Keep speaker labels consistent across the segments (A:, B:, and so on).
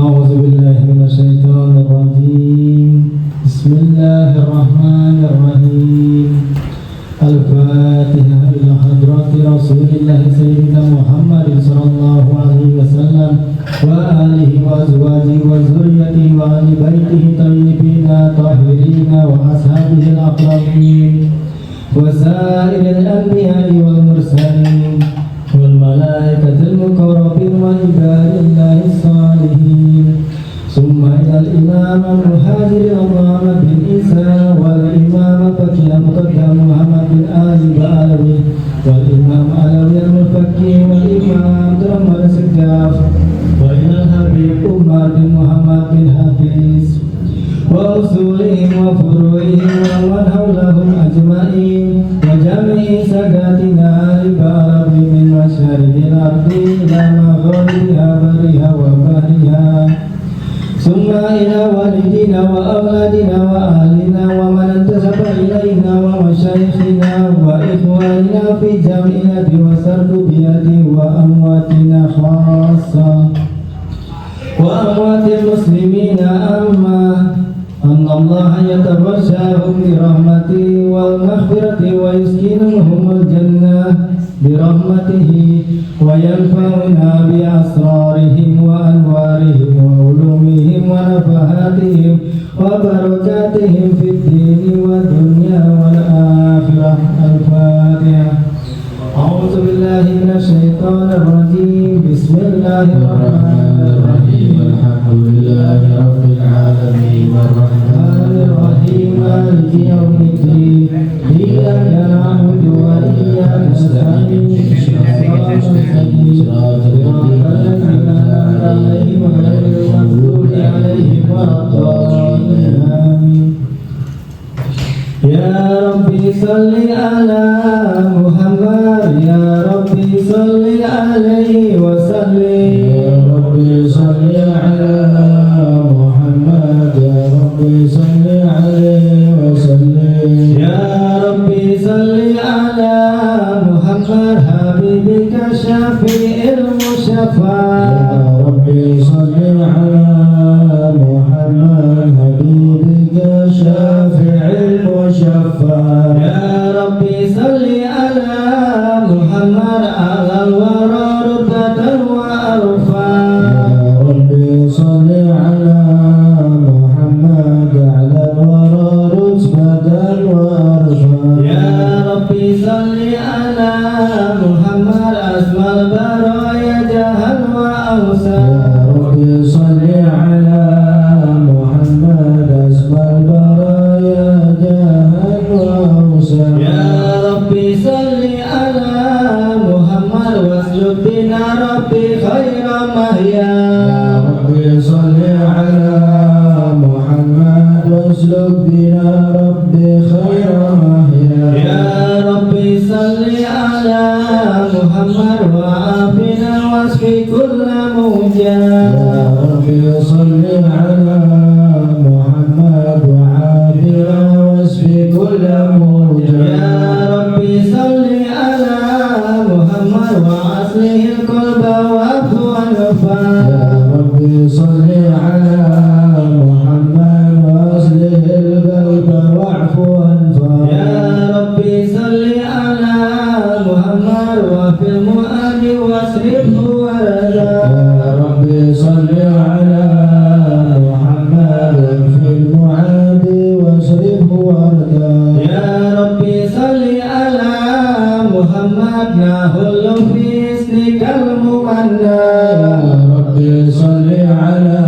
A: أعوذ بالله من الشيطان الرجيم. بسم الله الرحمن الرحيم. الفاتحة إلى حضرة رسول الله سيدنا محمد صلى الله عليه وسلم وآله وأزواجه وذريته وآل بيته الطيبين الطاهرين وأصحابه الأكرمين وسائر الأنبياء والمرسلين والملائكة المقربين وعباد الله الصالحين. ثم إلى الإمام المهاجر محمد بن عيسى والإمام فقيه المقدم محمد بن علي العلوي والإمام علوي المفكي والإمام محمد السقاف وإلى الحبيب عمر بن محمد بن حفيظ وأصولهم وفروعهم ومن حولهم أجمعين وجميع ساداتنا العرب من مشارق الأرض إلى مغاربها برها وبحرها. ثم إلى والدنا وأولادنا وأهلنا ومن انتسب إلينا ومشايخنا وإخواننا في الجامعة وسرقبية وأمواتنا خاصة وأموات المسلمين أما أن الله يتغشاهم برحمته والمغفرة ويسكنهم الجنة برحمته وينفعنا بأسرارهم وأنوارهم وعلومهم ونفحاتهم وبركاتهم في الدين والدنيا والآخرة. الفاتحة. أعوذ بالله من الشيطان الرجيم. بسم الله الرحمن الرحيم.
B: الحمد لله رب العالمين
A: الرحمن الرحيم مالك يوم الدين. إياك نعبد وإياك نستعين. صراط الذين أنعمت عليهم غير المغضوب عليهم ولا الضالين. آمين. يا ربي صل على محمد. يا ربي صل عليه وسلم.
B: يا ربي صل على محمد. يا ربي صل عليه وسلم.
A: يا ربي صل على محمد حبيبك شفيع المشفع.
B: يا ربي صل على محمد حبيبك شافع المشفع.
A: يا ربي صل على محمد على الورى رتبة وأرفع.
B: يا ربي صل على محمد على الورى رتبة وأرفع.
A: يا ربي صل على محمد أسمى البرايا جاها وأوسع.
B: يا ربي صل على محمد أسمى البرايا جاها وأوسع.
A: يا ربي صل على محمد واسلك بنا ربي خير مهيا.
B: يا ربي صل على محمد واسلك بنا ربي خير مهيا.
A: يا ربي صل على محمد وعافنا واشفي كل موجع.
B: يا ربي صل على محمد وعافنا واشفي كل موجع.
A: يا ربي صل على محمد وأصلح القلب وعفو والوفاء.
B: يا ربي صل على محمد واصلح القلب واعف وانفع.
A: يا ربي صل على محمد وفي المؤمن واصرفه وردا.
B: يا ربي صل على محمد في المعادي واصرفه وردا.
A: يا ربي صل على محمد نهل في اسمك الممنى.
B: يا ربي صل على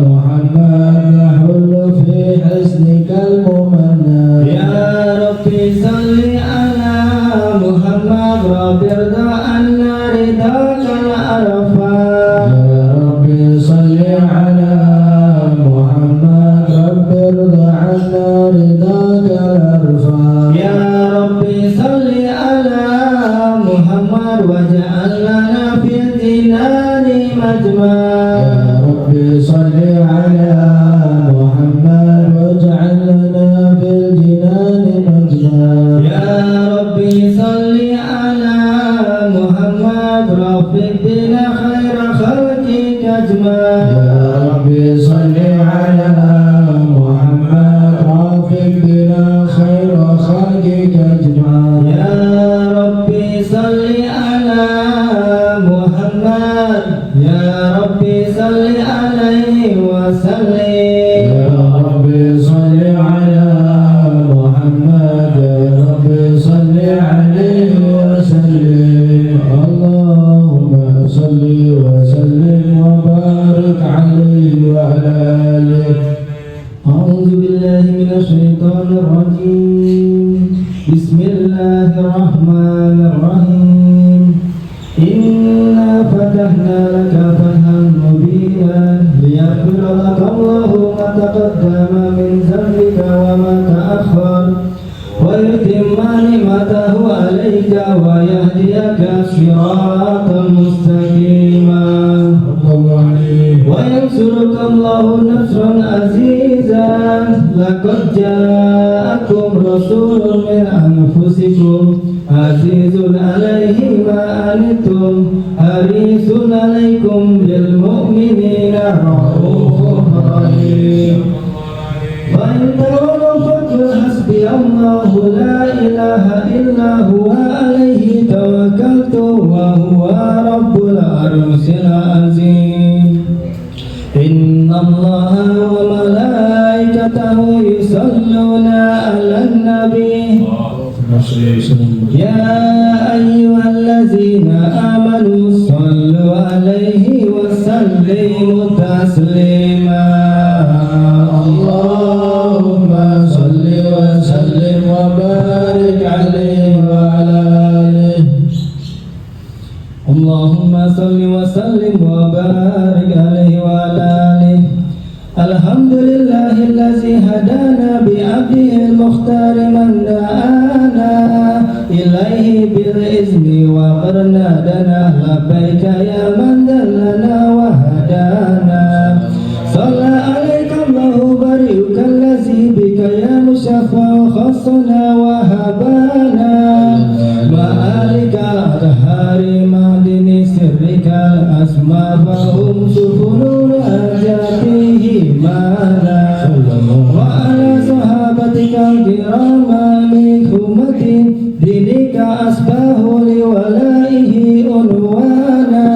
B: محمد نحل في حسنك الممنى.
A: يا ربي صل على محمد رب ارضى عنا رضاك العرفات.
B: يا ربي صل على محمد رب ارضى عنا رضاك الأرفع.
A: يا ربي صل على محمد واجعل لنا في الجنان مجمع.
B: يا ربي صل على محمد واجعل لنا في الجنان مجمع.
A: يا ربي صل على محمد رب بنا خير خلقك أجمع.
B: يا
A: Ya Rabbi salli alaihi wa sallim.
B: Ya Rabbi salli ala Muhammad. Ya Rabbi salli alaihi wa sallim. Allahumma salli wa sallim wa barik alaihi wa ala alihi.
A: A'udzu billahi minasy syaithanir rajim. Bismillahirrahmanirrahim. Inna fatahna laka fathan mubina liyaghfira laka Allahu ma taqaddama min dhanbika wa ma ta'akhkhar wa yutimma ni'matahu 'alaika wa yahdiyaka siratan mustaqima wa yansuruka Allahu nasran azizan. Laqad ja'akum rasulun min anfusikum azizun 'alaihi ma anittum harisun 'alaikum bil mu'minina raufur rahim. Wa in tawallaw faqul hasbiyallahu la ilaha illa huwa 'alaihi tawakkaltu wa huwa rabbul arsyil azim. Inna Allaha wa malaikatahu yusalluna 'alan nabi. Ya ayyuhallazina amanu sallu 'alaihi wa sallimu taslima.
B: Allahumma salli wa sallim wa barik alaihi wa ala alihi.
A: Allahumma salli wa sallim wa barik alaihi wa ala alihi. Alhamdulillahillazi hadana bi abdihil mukhtar man da'ana ilaihi bil izni wa qarna dana labbaika ya man dallana wa hadana. Salla alaika Allahu bariuka allazi bika ya musyaffa khassana wa habana ma'alika adhari ma'dini sirrika asma fahum sufurul ajatihi mana wa ala sahabatika kirama min humati dinika asbahu liwalaihi unwana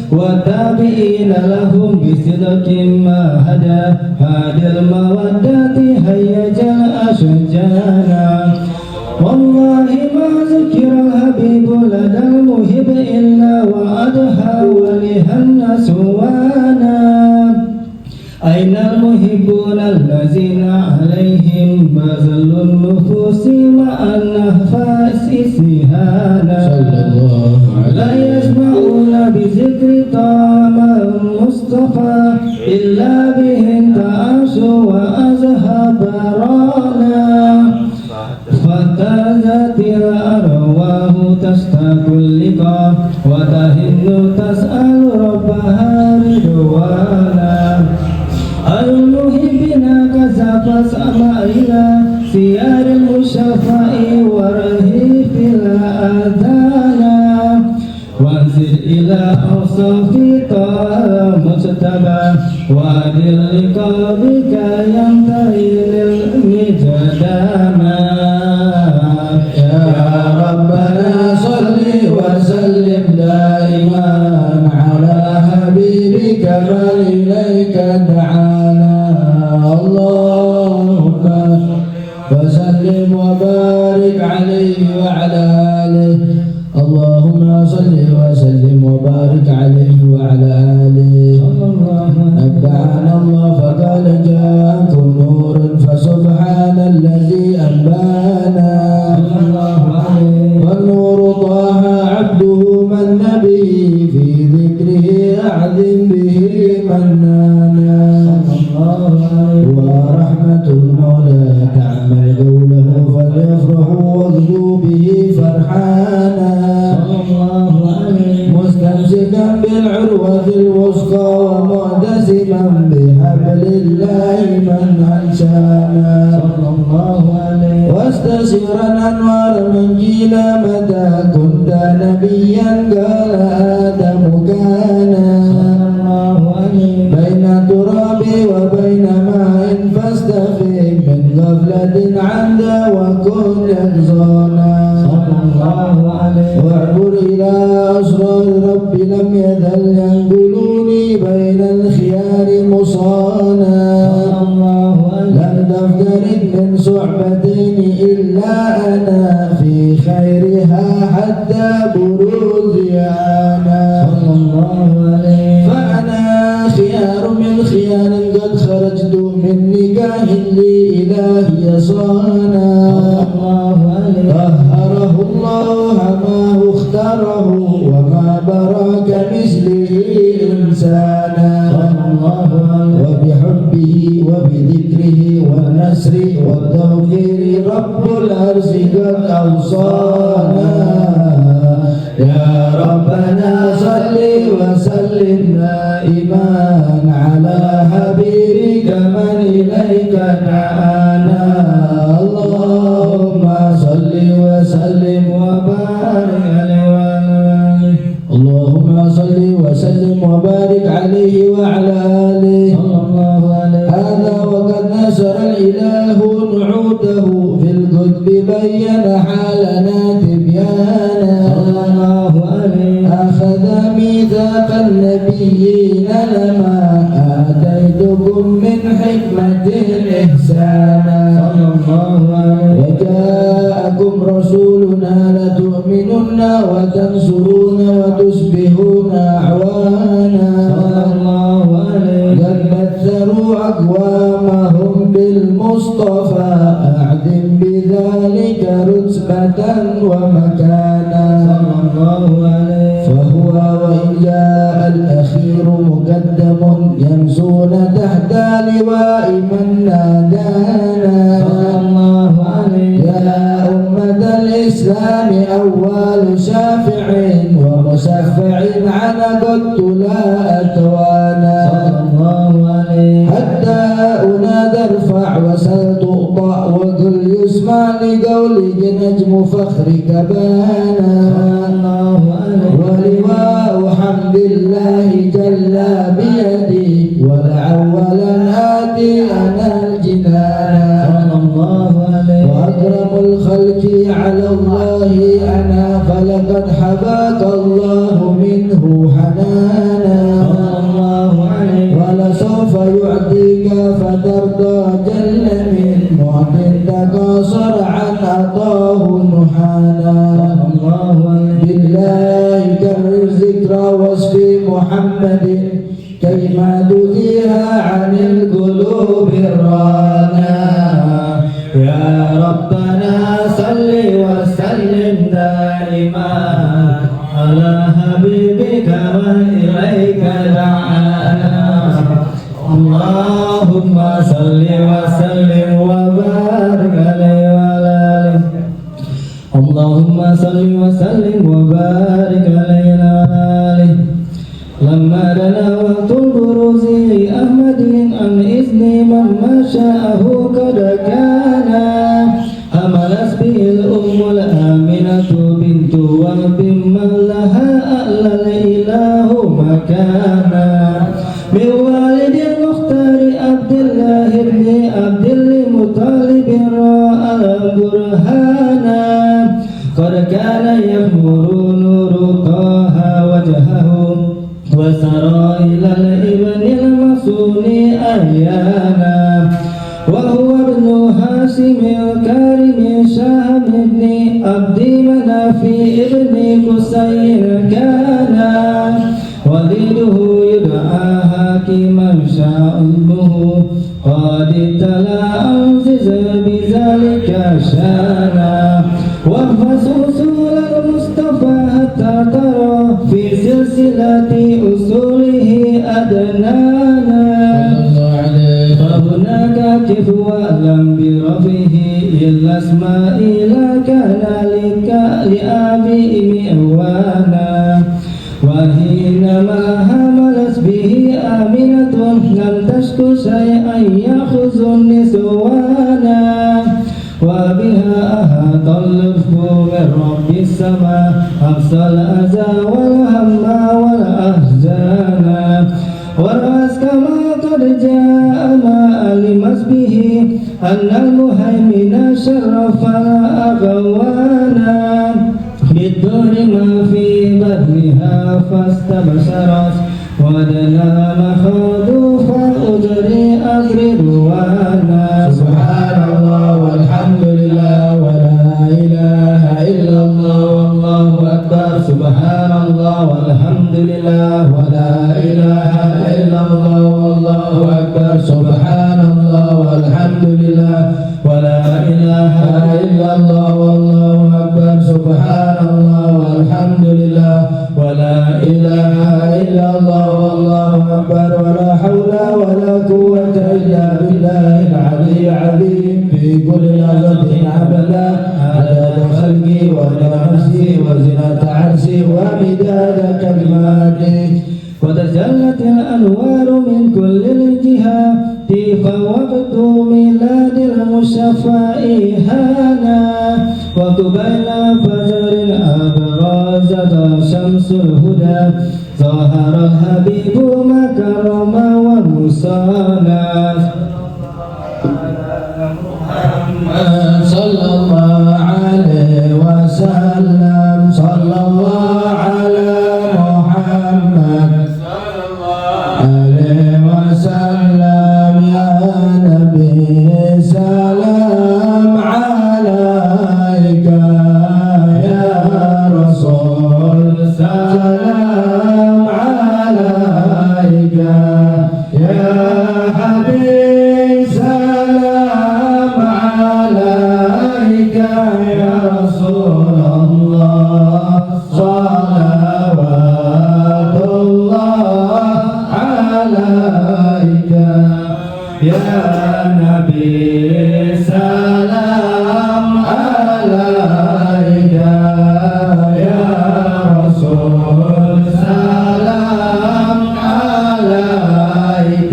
A: wa tabi'ina lahum bisidqin ma hada hadil mawaddati hayyajal ashjana. Wallahi ma zukira al-habibu ladal muhib illa wa adha walihan nasuwana. Aina al-muhibbuna allazina alaihim bazalun nufusi ma'an nafasi sihana. La yasma'una bi zikri ta'amal mustafa illa bihin ta'asu wa azhabarana. Fatazatil arwahu tastakul liqa wa tahinnu tas'alu rabbaha ridwana. Al-muhibbina kazafa sama'ila siyaril musyafa'i warhifil adhana. Wanzid ila awsafi ta'ala mujtaba wa adil liqabika yang tahilil mijadama.
B: ربنا صل وسلم دائما على حبيبك فإليك دعانا. اللهم وسلم وبارك عليه وعلى آله. اللهم صل وسلم وبارك عليه وعلى آله. نبأنا الله فقال جاءكم نور فسبحان الذي أنبانا. والنور طه عبده من به في ذكره أعظم به منانا. ورحمة المولى تعمل قوله فليفرحوا واغدوا به فرحانا. مستمسكا بالعروة الوثقى ومعتصما بحبل الله من أنشانا. واستشيرا أنوار من جيل متى كنت نبيا قال آدم كان بين التراب وبين ماء فاستفيق من غفلة عند وكن يقظانا. واعبر إلى أسرار رب لم يزل ينقلوني بين الخيار مصانا لم تفترد من صحبتين إلا أنا في خيرها حتى بروزي أنا فأنا خيار من خيار قد خرجت من نكاح لي إلهي صانا طهره الله ما اختاره وما برا كمثله إنسانا وبحبه وبذكره والنسر والتوفير رب العرش قد أوصانا يا ربنا صل وسلم دائما على حبيبك من إليك دعانا اللهم صل وسلم وبارك عليه اللهم صل وسلم وبارك عليه وعلى آله هذا وقد نشر الإله نعوته في الكتب بين حالنا تبيانا أخذ ميثاق النبيين لما آتيتكم من حكمة إحسانا وجاءكم رسولنا لتؤمنن وتنصرون وتصبحون أعوانا قد مثلوا أقوامهم بالمصطفى أعدم بذلك رتبة ومكانا فهو وإن جاء الأخير مقدم يمسون تحت لواء من نادانا يا أمة الإسلام أول شافع ومشفع عنقدت لا أتوانا حتى أنادى ارفع وسل تؤطأ وقل يسمع لقولك نجم فخرك بانا ولواء حمد الله جل بيدي ولعولا آتي أنا الجنان وأكرم الخلق على الله أنا فلقد حباك الله منه حنانا ولسوف يعطيك فترضى جل من معط تقاصر عن عطاه نحانا بالله كرر ذكرى وصف محمد كيما تذيها عن القلوب الرانا يا ربنا صل وسلم دائما على حبيبك وإليك دعانا اللهم صل وسلم وبارك عليه وعلى آله اللهم صل وسلم وبارك عليه وعلى آله لما دنا وقت البروز أحمد عن إذن من ما شاءه قد كان حملت به الأم الآمنة بنت وهب من لها أعلى الإله مكانا من والد المختار عبد الله بن عبد المطلب راى البرهانا قد كان يغمر نور طه وجهه وسرى إلى الابن المصون أحيانا وهو ابن هاشم الكريم شهم بن عبد مناف ابن قصي كان ولده يدعى حكيما شأنه قد ابتلى أنزز بذلك شانا واحفظ أصول المصطفى حتى ترى في سلسلة أصوله أدنانا فهناك كف ولم برفه إلا اسماء لا كان لأبي مئوانا وحينما حملت به آمنة لم تشك شيئا يأخذ النسوانا وبها أحاط اللطف من رب السماء أقصى الأذى والهم والأحزان والرأس كما قد جاء ما علمت به أن المهيمن شرف أغوانا بالدور ما في بدنها فاستبشرت
A: ودنا مخاضوا فأجري أغروانا
B: سبحان الله والحمد لله ولا إله إلا الله والله أكبر سبحان الله والحمد لله ولا إله إلا الله والله أكبر سبحان الله والحمد لله ولا إله إلا الله والله أكبر سبحان الله والحمد لله ولا إله إلا الله والله أكبر ولا حول ولا قوة إلا بالله العلي العظيم في كل لحظة أبدا عدد خلقي ورضا نفسي وزنة عرشي ومداد كلماتي
A: وتجلت الأنوار من كل الجهات فوقت ميلاد المشفى إيهانا وقبيل فجر أبرز شمس الهدى ظهر الحبيب مكرما ومصانا
B: صلى الله عليه وسلم صلى الله على محمد صلى الله عليه وسلم يا نبي سلام عليك يا رسول سلام عليك يا حبيب سلام عليك يا رسول الله صلوات الله عليك يا نبي سلام عليك يا رسول سلام عليك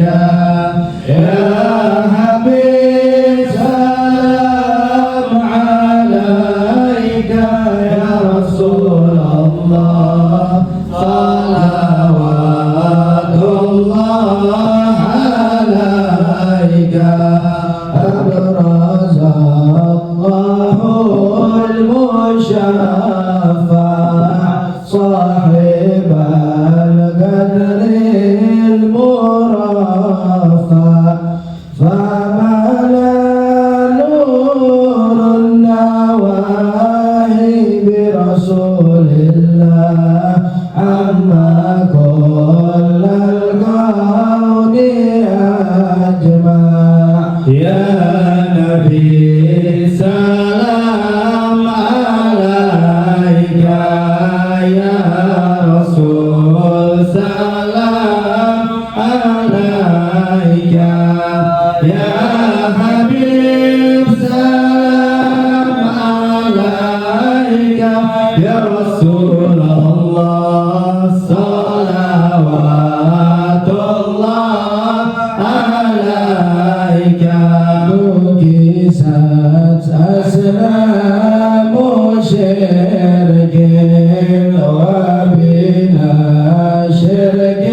B: يا حبيب سلام عليك يا رسول الله صلوات الله عليك أبرز الله المشفع صاحب القدر المرفع فملا نور النواهي برسول الله عما كل الكون أجمع يا نبي سلام عليك يا رسول سلام عليك يا حبيب سلام عليك يا رسول الله صلوات الله عليك نكست أسلام شرك وبنا شرك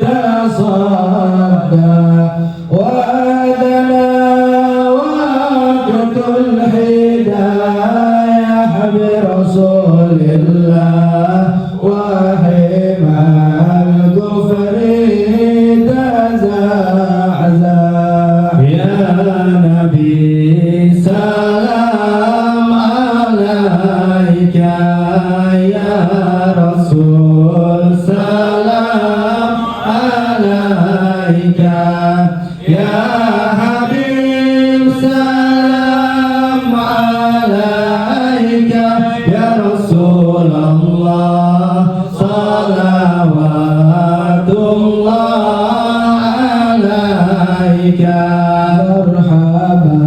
B: تصدى وأدنى وقت الهداية برسول الله وحمى الكفر تزعزع يا نبي سلام عليك يا رسول سلام عليك يا حبيب سلام عليك يا رسول الله صلوات الله عليك مرحبا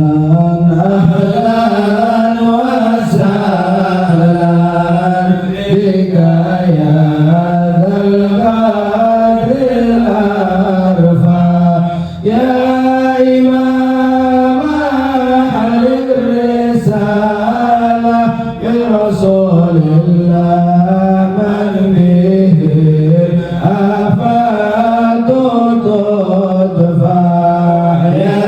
B: أهلا وسهلا بك يا ذا القدر الأرفع يا إمام أهل الرسالة يا رسول الله من به آفات تدفع يا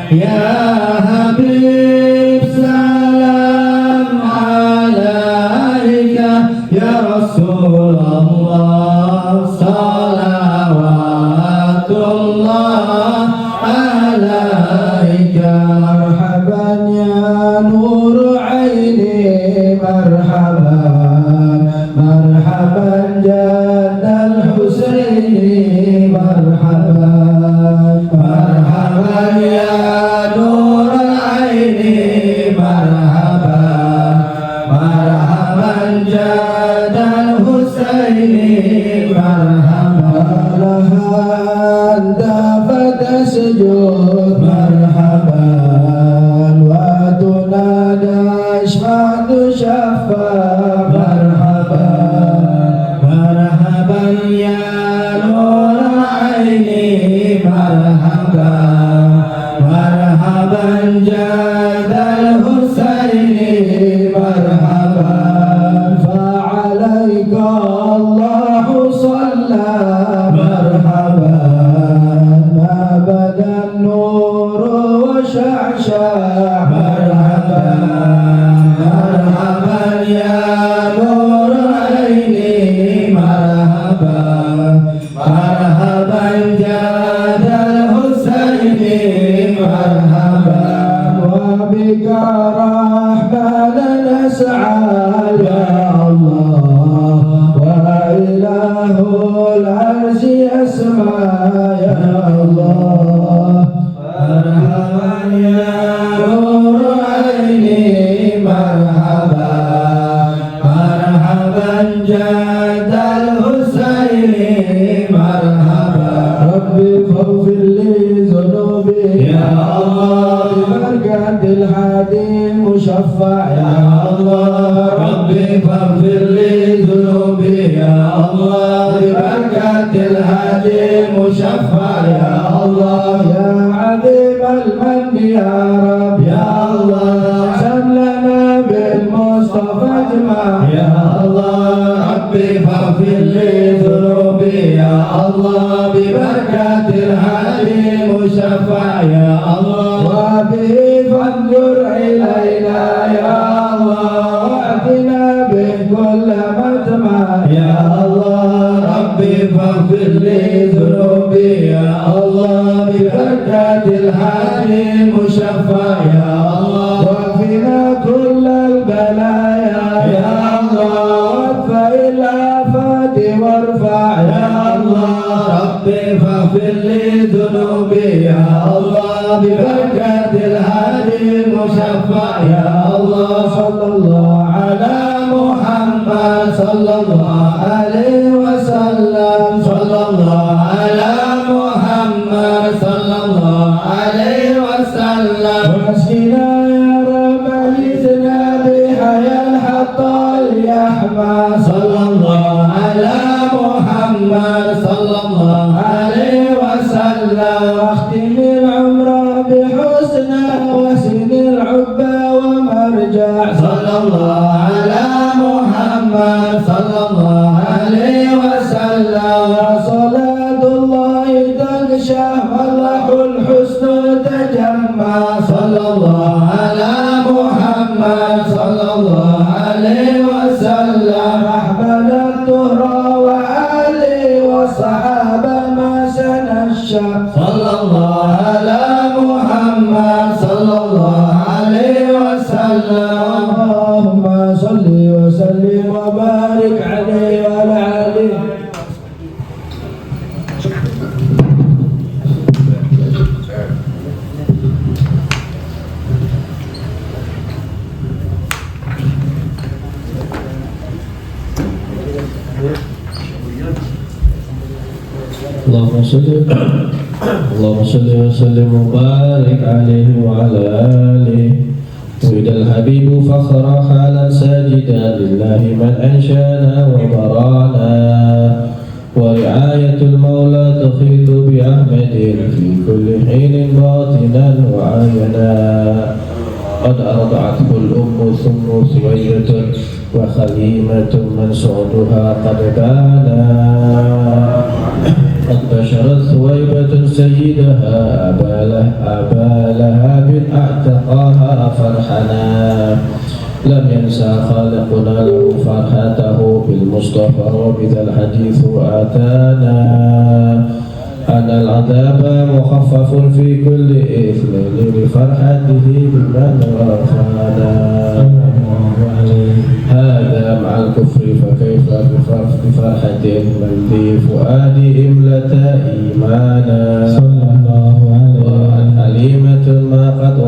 A: Ya Habib salam alaika, Ya Rasulullah salawatullah alaika.
B: Marhaban ya nur aini, marhaban, marhaban jannal Husaini, marhaban,
A: Marhaban ya nur aini, marhaban, marhaban jadal Husaini, marhaban.
B: lahan dapat sujud, marhaban, wa tunada syafa'atu syafa', marhaban,
A: Marhaban ya nur aini, marhaban, marhaban jadal Husaini, marhaban.
B: fa'alaika Allahu shalla, marhaban, ma badan nur wa sya'sya',
A: Marhaban, marhaban ya nur aini, marhaban, marhaban jadal Husaini, marhaban.
B: wa bika rahmatan nas'a ya Allah, wa ilahul arsy asma ya Allah.
A: Marhaban ya nur aini, marhaban, marhaban jadal Husaini, marhaban.
B: Rabbi faghfir li dhunubi
A: Ya Allah,
B: bibarakatil hadi musyaffa' ya Allah.
A: Rabbi faghfir li dhunubi ya Allah, bibarakatil hadi musyaffa' ya Allah.
B: ya azim al-manni ya Rabb
A: Ya Allah,
B: samlana bil Mustafa ajma'
A: Ya Allah, Rabbi faghfir li dhunubi ya Allah, bibarakatil hadi musyaffa' ya Allah.
B: wa bihi fanzur ilayna ya Allah, wa'tina bi kulli matma'
A: Ya Allah, Rabbi faghfir li dhunubi ya Allah, bibarakatil hadi musyaffa' ya Allah.
B: وقنا كل البلايا
A: Ya Allah,
B: وادفع الآفات وارفع
A: Ya Allah, Rabbi faghfir li dhunubi ya Allah, bibarakatil hadi musyaffa' ya Allah. Sallallahu ala Muhammad, sallallahu alaihi wasallam, sallallahu ala Muhammad, sallallahu alaihi wasallam.
B: واسقنا يا رب اجدنا بحيا الحق اليحمى
A: Sallallahu ala Muhammad, sallallahu alaihi wasallam.
B: واختم العمر بحسنى وسن العبى ومرجع
A: Sallallahu ala Muhammad, sallallahu alaihi wasallam.
B: صلاة الله تغشى والله الحسن تجمع
A: Sallallahu ala Muhammad, sallallahu alaihi wasallam.
B: أحمد الطهر وآله والصحابة ما سنشى
A: Sallallahu ala Muhammad, sallallahu alaihi wasallam.
B: اللهم صل وسلم وبارك عليه وعلى آله.
A: اللهم صل وسلم وبارك عليه وعلى آله. ولد الحبيب فخرا حالا ساجدا لله من أنشانا وبرانا، ورعاية المولى تخيط بأحمد في كل حين باطنا وعينا. قد أرضعته الأم ثم سوية وخليمة من صعدها قد بانا.
B: قد بشرت ثويبة سيدها أبا لهب أعتقاها فرحنا لم ينسى خالقنا له فرحته بالمصطفى وبذا الحديث آتانا أن العذاب مخفف في كل إثم لفرحته بمن رفعنا هذا مع الكفر فكيف بفرحة من في فؤاد إملة إيمانا وعن حليمة ما قد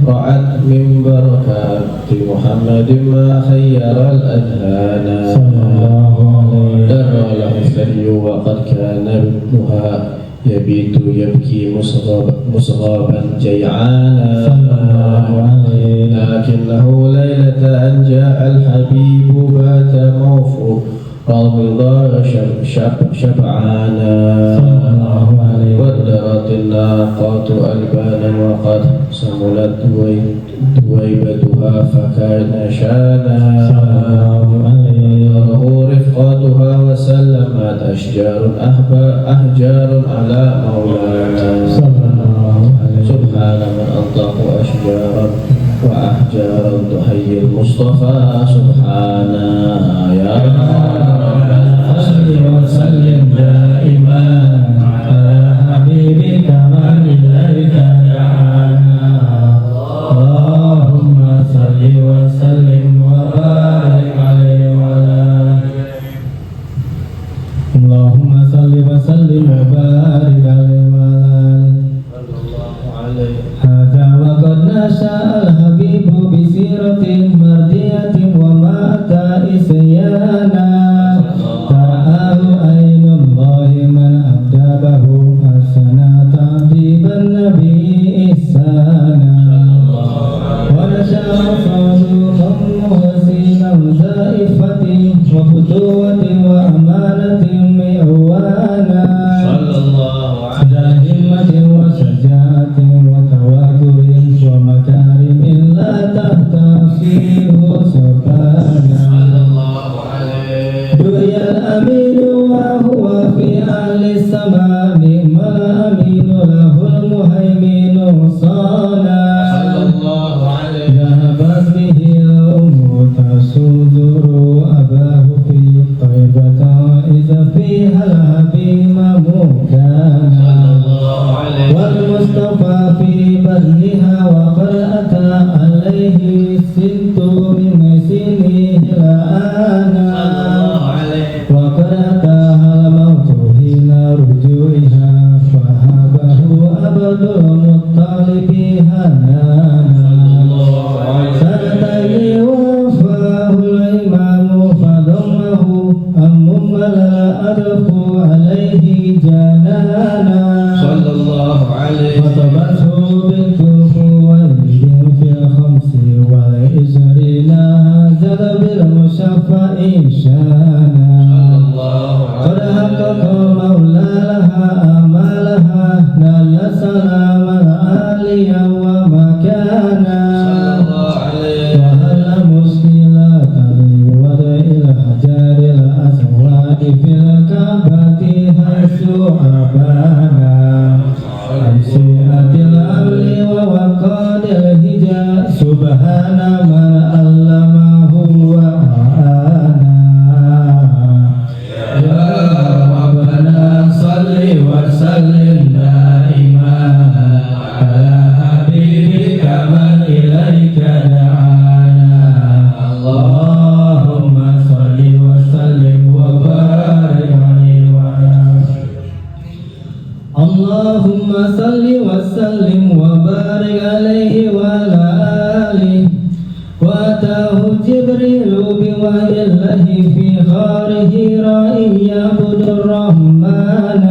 B: رعت من بركات محمد ما خير الأذهان در له الثري وقد كان ابنها يبيت يبكي مصغبا جيعانا لكنه ليلة أن جاء الحبيب بات موفورا شبعانا ودرت الناقات ألبانا وقد سملت دويبتها فكان شانا له رفقتها وسلمت أحجار على مولانا سبحان من أنطق أشجارا وأحجارا تحيي المصطفى سبحانا يا رب صل وسلم دائما على حبيبك من إليك دعانا اللهم صل وسلم وبارك عليه وعلى اللهم صل وسلم وبارك عليه وعلى هذا وقد نشأ الحبيب بسيرة مردية وما أتى إسيانا ترآه عين الله من أبدبه حسنا تعذيب النبي إحسانا ونشأ صادقا محسنا زائفة وفتوة وأمانة معوانا ذا همة وشجاعة وتواتر ومكارم لا تحتسب سبحانه دعي الأمين وهو في أهل السماء نعم الأمين له المهيمن صانا ذهبت به الأمور تسوزر أباه في طيبة إذا فيها الحبيب مكانا والمصطفى في بذلها وقد أتى عليه الست من سنه الآن وقد أتاها الموت حين رجوعها فهبه عبد المطلب هنانا سنتين وفاه الإمام فضمه أم لا أدف عليه جنانا خطبته بنت خويلد في الخمس والعشرين هزل بالمشفع شانا قد حقق المولى لها آمالها نال سلام العاليا ومكانا وهل مشكلات لوضع الحجار الأسود في الكعبة حيث أبانا أنشئت الأمر ووقاد الهجاء سبحان من علمه وأعانا يا ربنا صل وسلم دائما على حبيبك من إليك دعانا اللهم صل وسلم وبارك عليه وعلى اللهم صل وسلم وبارك عليه وعلى آله وأتاه جبريل بوحي الله في خاره رأي يعبد الرحمن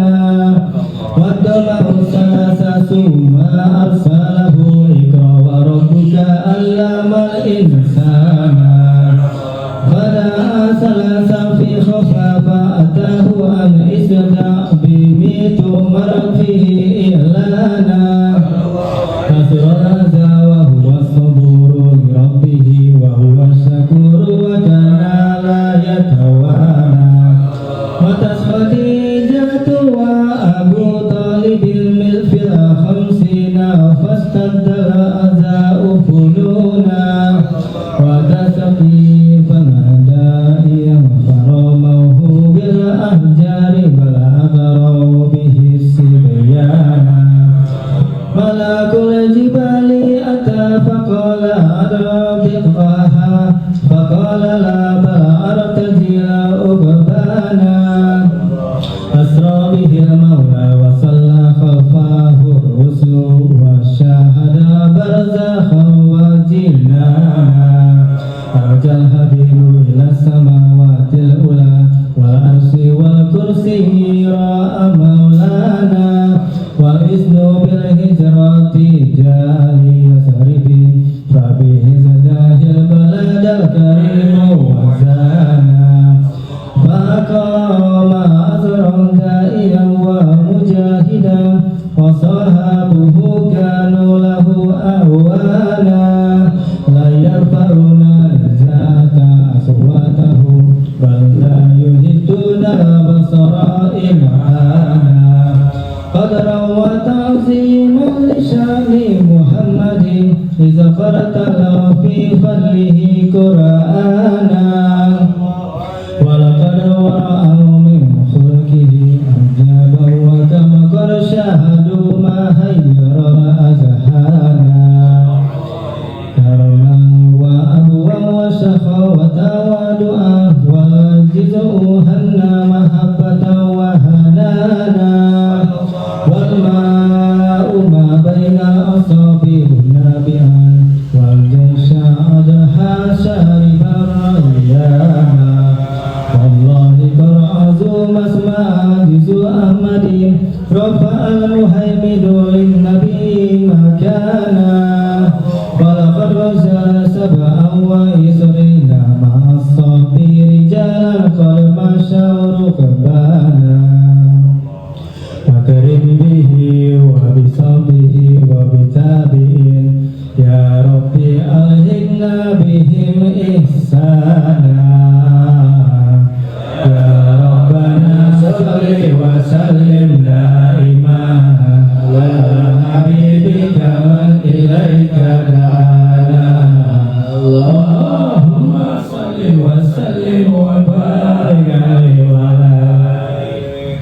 B: واتبعه الثلاثة ثم أرسله اقرأ وربك علم الإنسان فدعا ثلاثا في خفا فأتاه أن استدع بميت تؤمر فيه إعلانا كثر هذا وهو الصبور لربه وهو الشكور وكان لا يتوانى وتسخديجة
A: واشتد الأذى فنونا وتسقي فما دائيا فرموه بالأحجار بل أغروا به الصبيانا ملك الجبال أتى فقال أدركها فقال لا بل أرتجي أقبانا أسرى به المولى وصلى خلفه الرسل وشاهد برزخا وجنانا أرجى الحبيب إلى السماوات الأولى والعرش والكرسي راى مولانا والإذن بالهجرة جالي يسرب فبه زداه البلد الكريم وزانا فأقام أزرا دائيا ومجاهدا وصحابه كانوا له أهوانا لا يرفعون الزاة أصواتهم بل لا يهدون البصر إمعانا قدرا وتعظيما لشان محمد إذا قرأت في فضله قرآنا ولقد ورأوا من خلقه عجابا وكما قد شاهدوا ما هير الأذهانا كرما وأبوا وشخوة ودعاء والجزء محبة وهنانا والماء ما بين أصابع نابعا والجيش أضحى شاربا ريانا والله كرعزوا مسمع جزء أحمد رفع المهيمن للنبي مكانا ولقد رجع 27 مع الصبي رجالا قد مشوا ركبانا أكرم به وبصحبه وبتابعين يا ربي ألهمنا بهم إحسانا يا ربنا صل وسلم دائما على حبيبك من إليك دعانا اللهم صل وسلم وبارك عليه وعلى آله.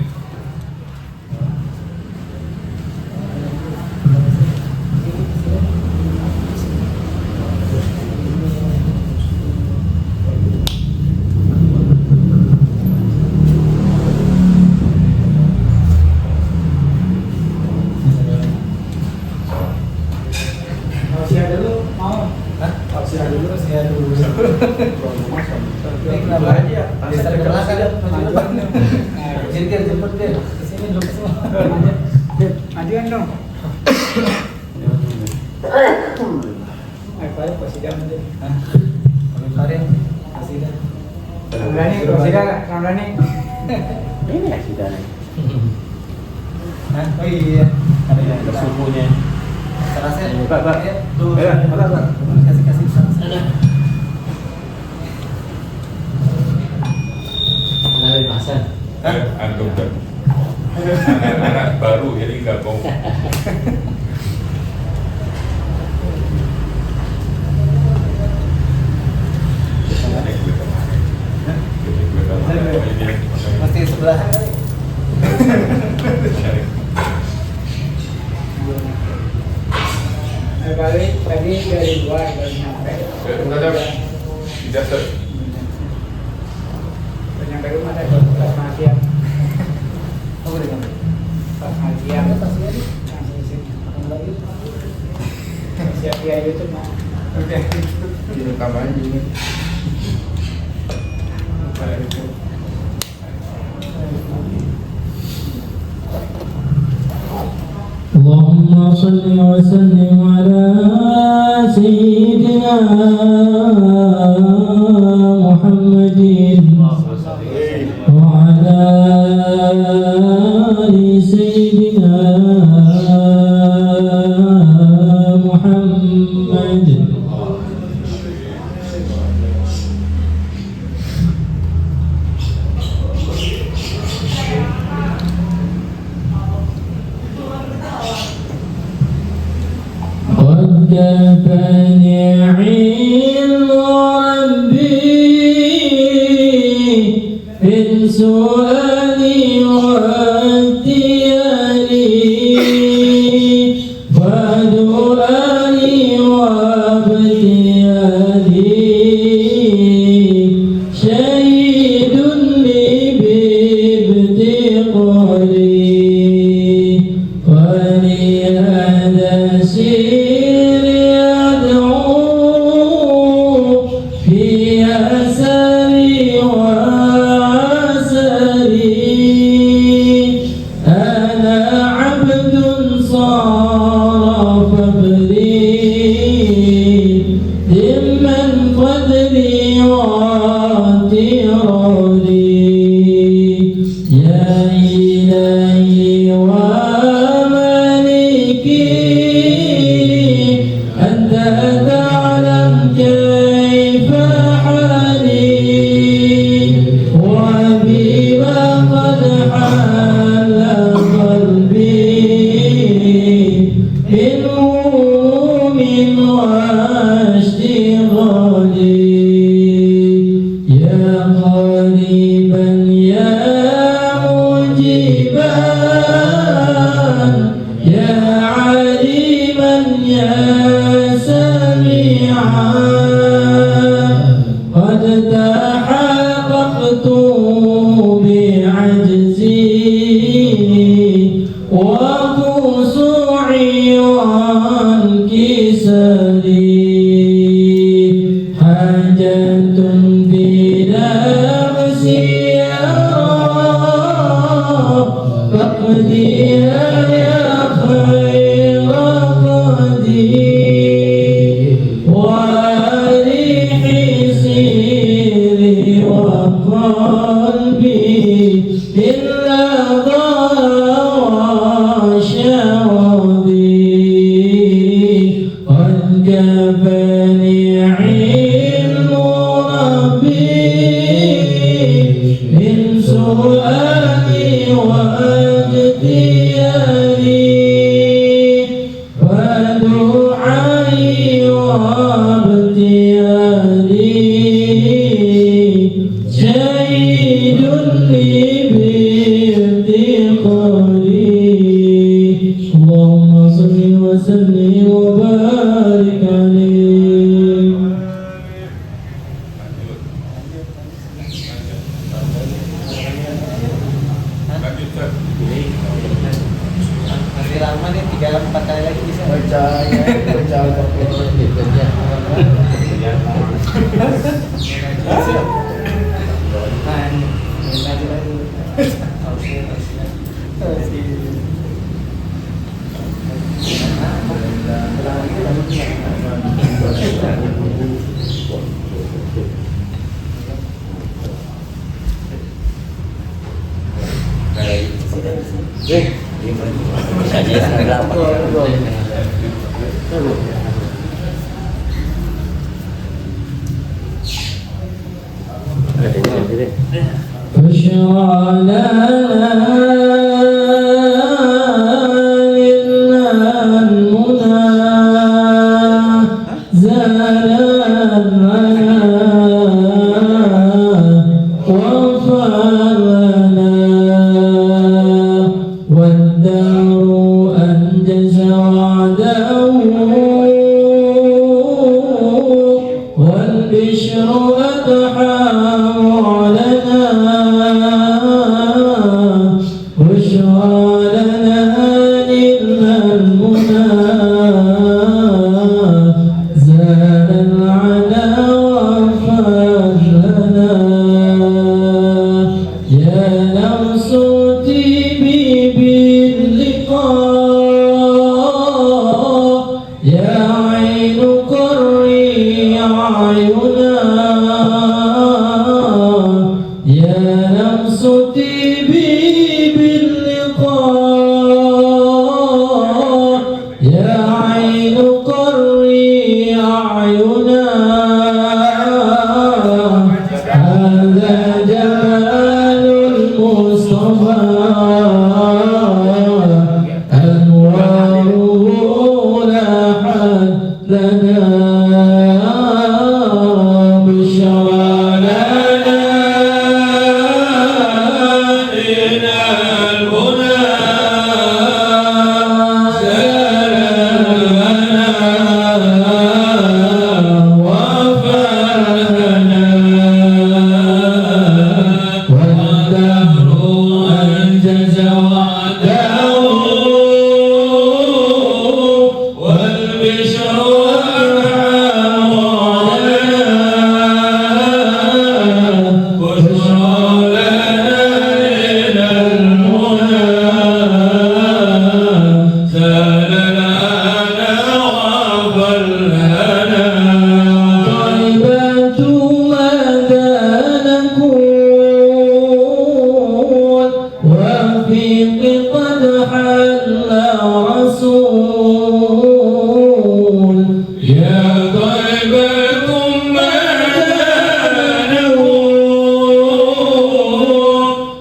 B: Tausiah dulu mau? Hah? Tausiah dulu. Ini kenapa aja? Bisa kelas aja. Jirgir jemput deh. Kesini dulu semua. Majuan dong. Ayo balik posisinya aja. Hah? Kemarin posisinya. Ramdhani, posisinya Ramdhani. Ini ya sudah. Hah? Oh iya. Ada yang bersukunya. Terasa Pak. Tuh. Ya, Pak. Kasih sana. Kenalin Hasan.
C: Antum anak baru jadi nggak mau.
B: Mesti sebelahan kali. Balik tadi dari luar baru nyampe.
C: Tidak ter.
B: Nyampe rumah saya pas majian. Oh udah nyampe. Pas majian. Siap via YouTube mah. Oke.
C: Ini tambahan ini.
A: اللهم صل وسلم على سيدنا محمد وعلى آل سيدنا محمد
B: كفاني علم ربي من سؤالي واختياري ودعائي وابتياري شهيد لي بافتقاري ولهذا سيري أدعو في أسري وعسري أنا عبد صار فبري ذمن فضلي واعتراضي يا إلهي وملكي أنت تعلم كيف حالي وبما قد حل قلبي من هموم واشتغالي يا قريبا يا مجيبا يا عليما يا سميعا قد تحققت بعجزي وخشوعي وانكساري حاجة في نفسي يا رب فاقضيها يا خير قدير وأريح سيري وقلبي إلا ضاع شرابي قد كفاني علم ربي من سؤالي واختياري ودعائي وابتياري شهيد لي بافتقاري اللهم صل وسلم وبارك عليه.
C: Lanjut Ustaz.
A: Masih lama nih, 3-4 kali lagi bisa.
B: Percaya gitu ya. فاشرع لنا المنى زالا واغفر لنا والدار أنجز وعده والبشر أضحى لنا بشرى لنا إلا المنى زاد العلا وغفر لنا يا نفس طيبي باللقاء يا عين قري عينا يا نفس طيبي باللقاء يا عين قري عينا هذا جمال المصطفى أنواره لاحت يا طيبة مكانه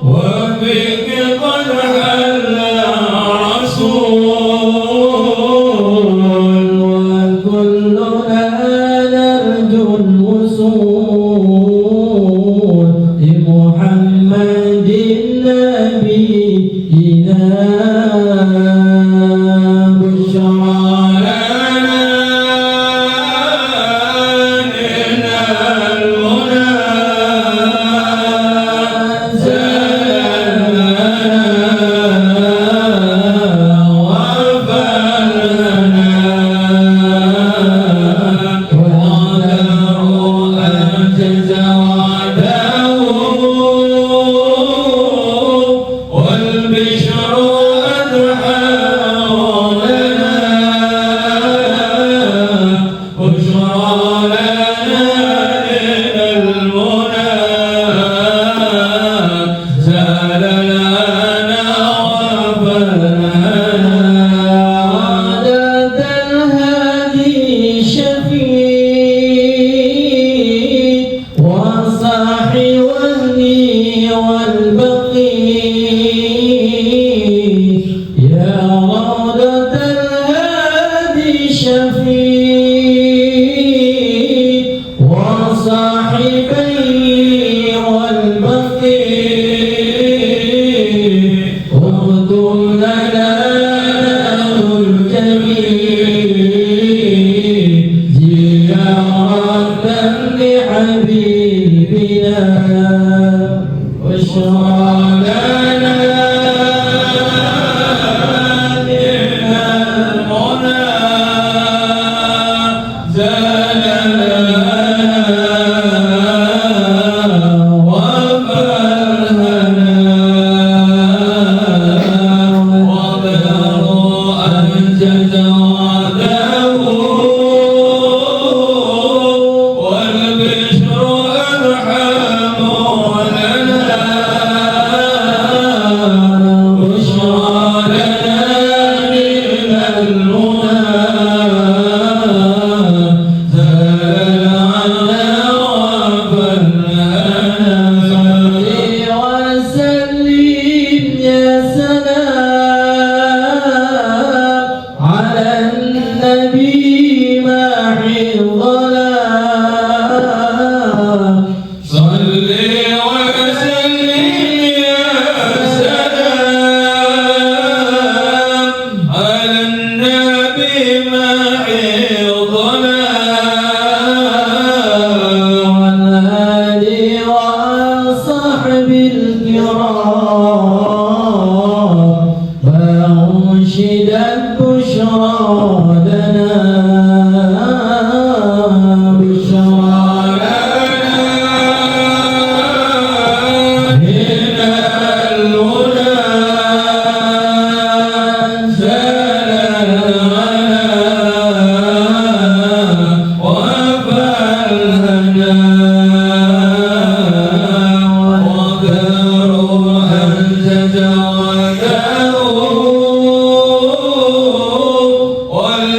B: وبك قد حل رسول وكلنا نرجو الوصول لمحمد نبينا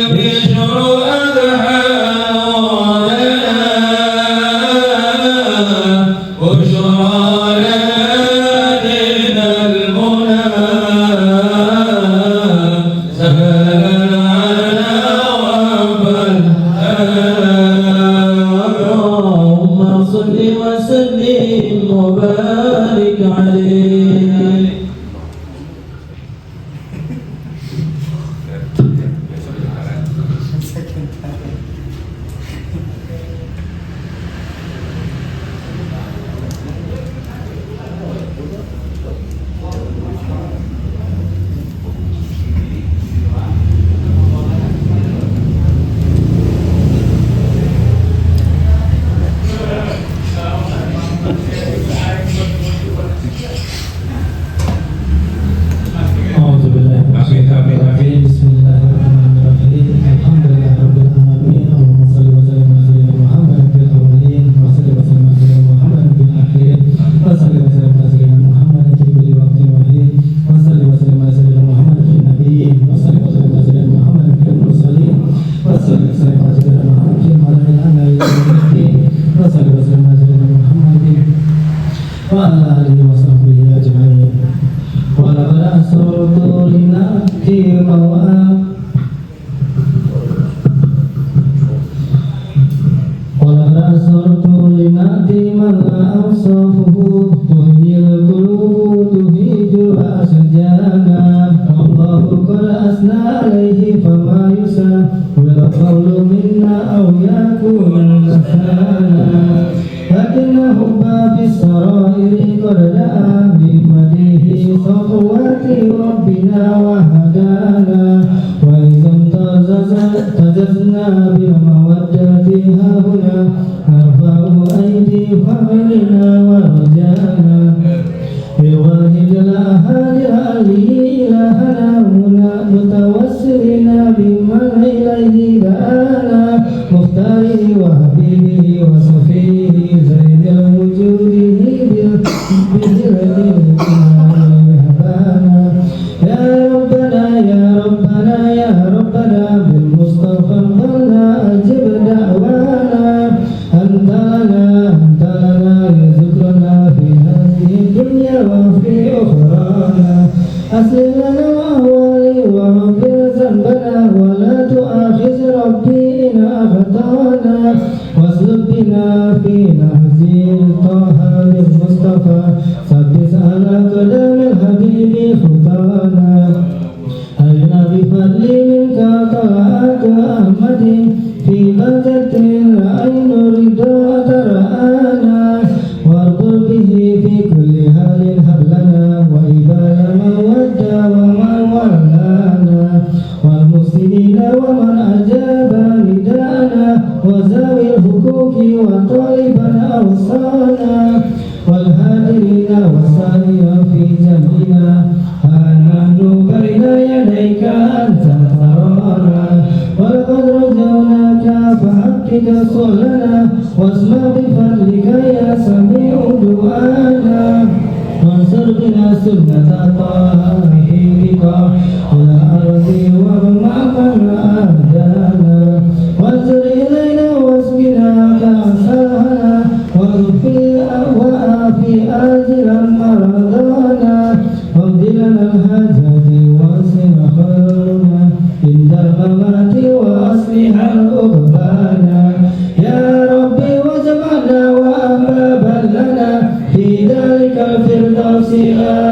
A: والبشر بنا وهدانا وإذا امتززنا بالمودة هاهنا نرفع أيدي فضلنا ورجانا بالواحد الأحد عليه إلهنا متوسلين بمن إليه دعانا مختاره وحبيبه وصفيه زين الوجود بهرة هبانا يا ربنا يا ربنا يا ربنا بالمصطفى انظرنا أجب دعوانا أنت لنا يا ذكرنا في هذه الدنيا وفي أخرانا أسلم لنا وأهوالي واغفر ذنبنا ولا تؤاخذ ربي إن أخطأنا واسلك بنا في نهج طه بالمصطفى ثبت على قدم الحبيب خطانا أين بفضل منك طلعت أحمد في بهجة العين رضا ترآنا وارض به في كل حال هلنا وإبال من ودى ومن ولانا والمسلمين ومن أجاب نداءنا وذوي الحقوق وطالبا أوصانا والهادرين والسائر في جمعنا ها نحن بين يديك أنت ترانا ولقد رجوناك فحقق صلنا واسمع بفضلك يا سميع دعانا وانصر بنا سنة طاهرك إلى الأرض وارمع من أهدانا وانصر إلينا واسقنا كأسانا وآفي آجلا مرضانا واغفر لنا الحاجات واسع خيرنا عند الممات وأصلح الأقبانا يا ربي واجعلنا وأبابا لنا في ذلك الفردوس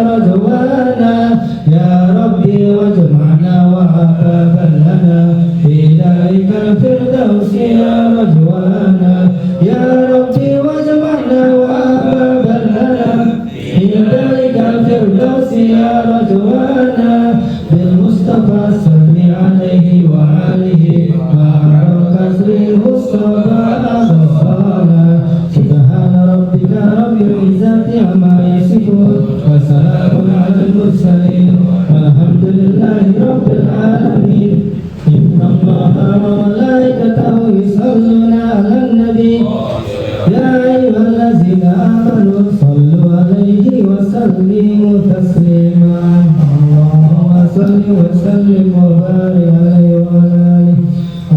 A: رضوانا يا ربي واجمعنا وأبابا لنا في ذلك الفردوس رضوانا يا ربي واجمعنا وأبابا لنا في ذلك الفردوس رضوانا بالمصطفى صل عليه وآله مع كسر المصطفى أغفانا سبحان ربك رب العزة عما يصفون وسلام على المرسلين والحمد لله رب العالمين إن الله وملائكته يصلون على النبي يا أيها الذين آمنوا صلوا عليه وسلموا تسليما اللهم صل وسلم وبارك عليه وعلى آله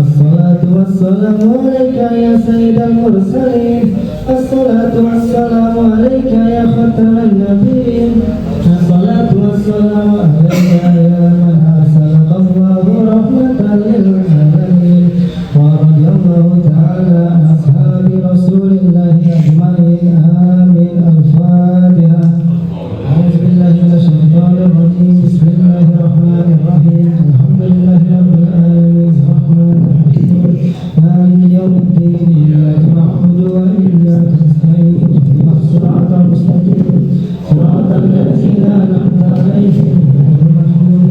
A: الصلاة والسلام عليك يا سيد المرسلين الصلاة والسلام عليك يا ختم النبيين الصلاة والسلام عليك يا من أرسلك الله رحمة للعالمين ورضي الله تعالى عن أصحاب رسول الله أجمعين آمين الفاتحة أعوذ بالله من الشيطان الرجيم بسم الله الرحمن الرحيم الحمد لله رب العالمين الرحمن الرحيم مالك يوم الدين إياك نعبد وإياك نستعين اهدنا الصراط المستقيم صراط الذين أنعمت عليهم غير المغضوب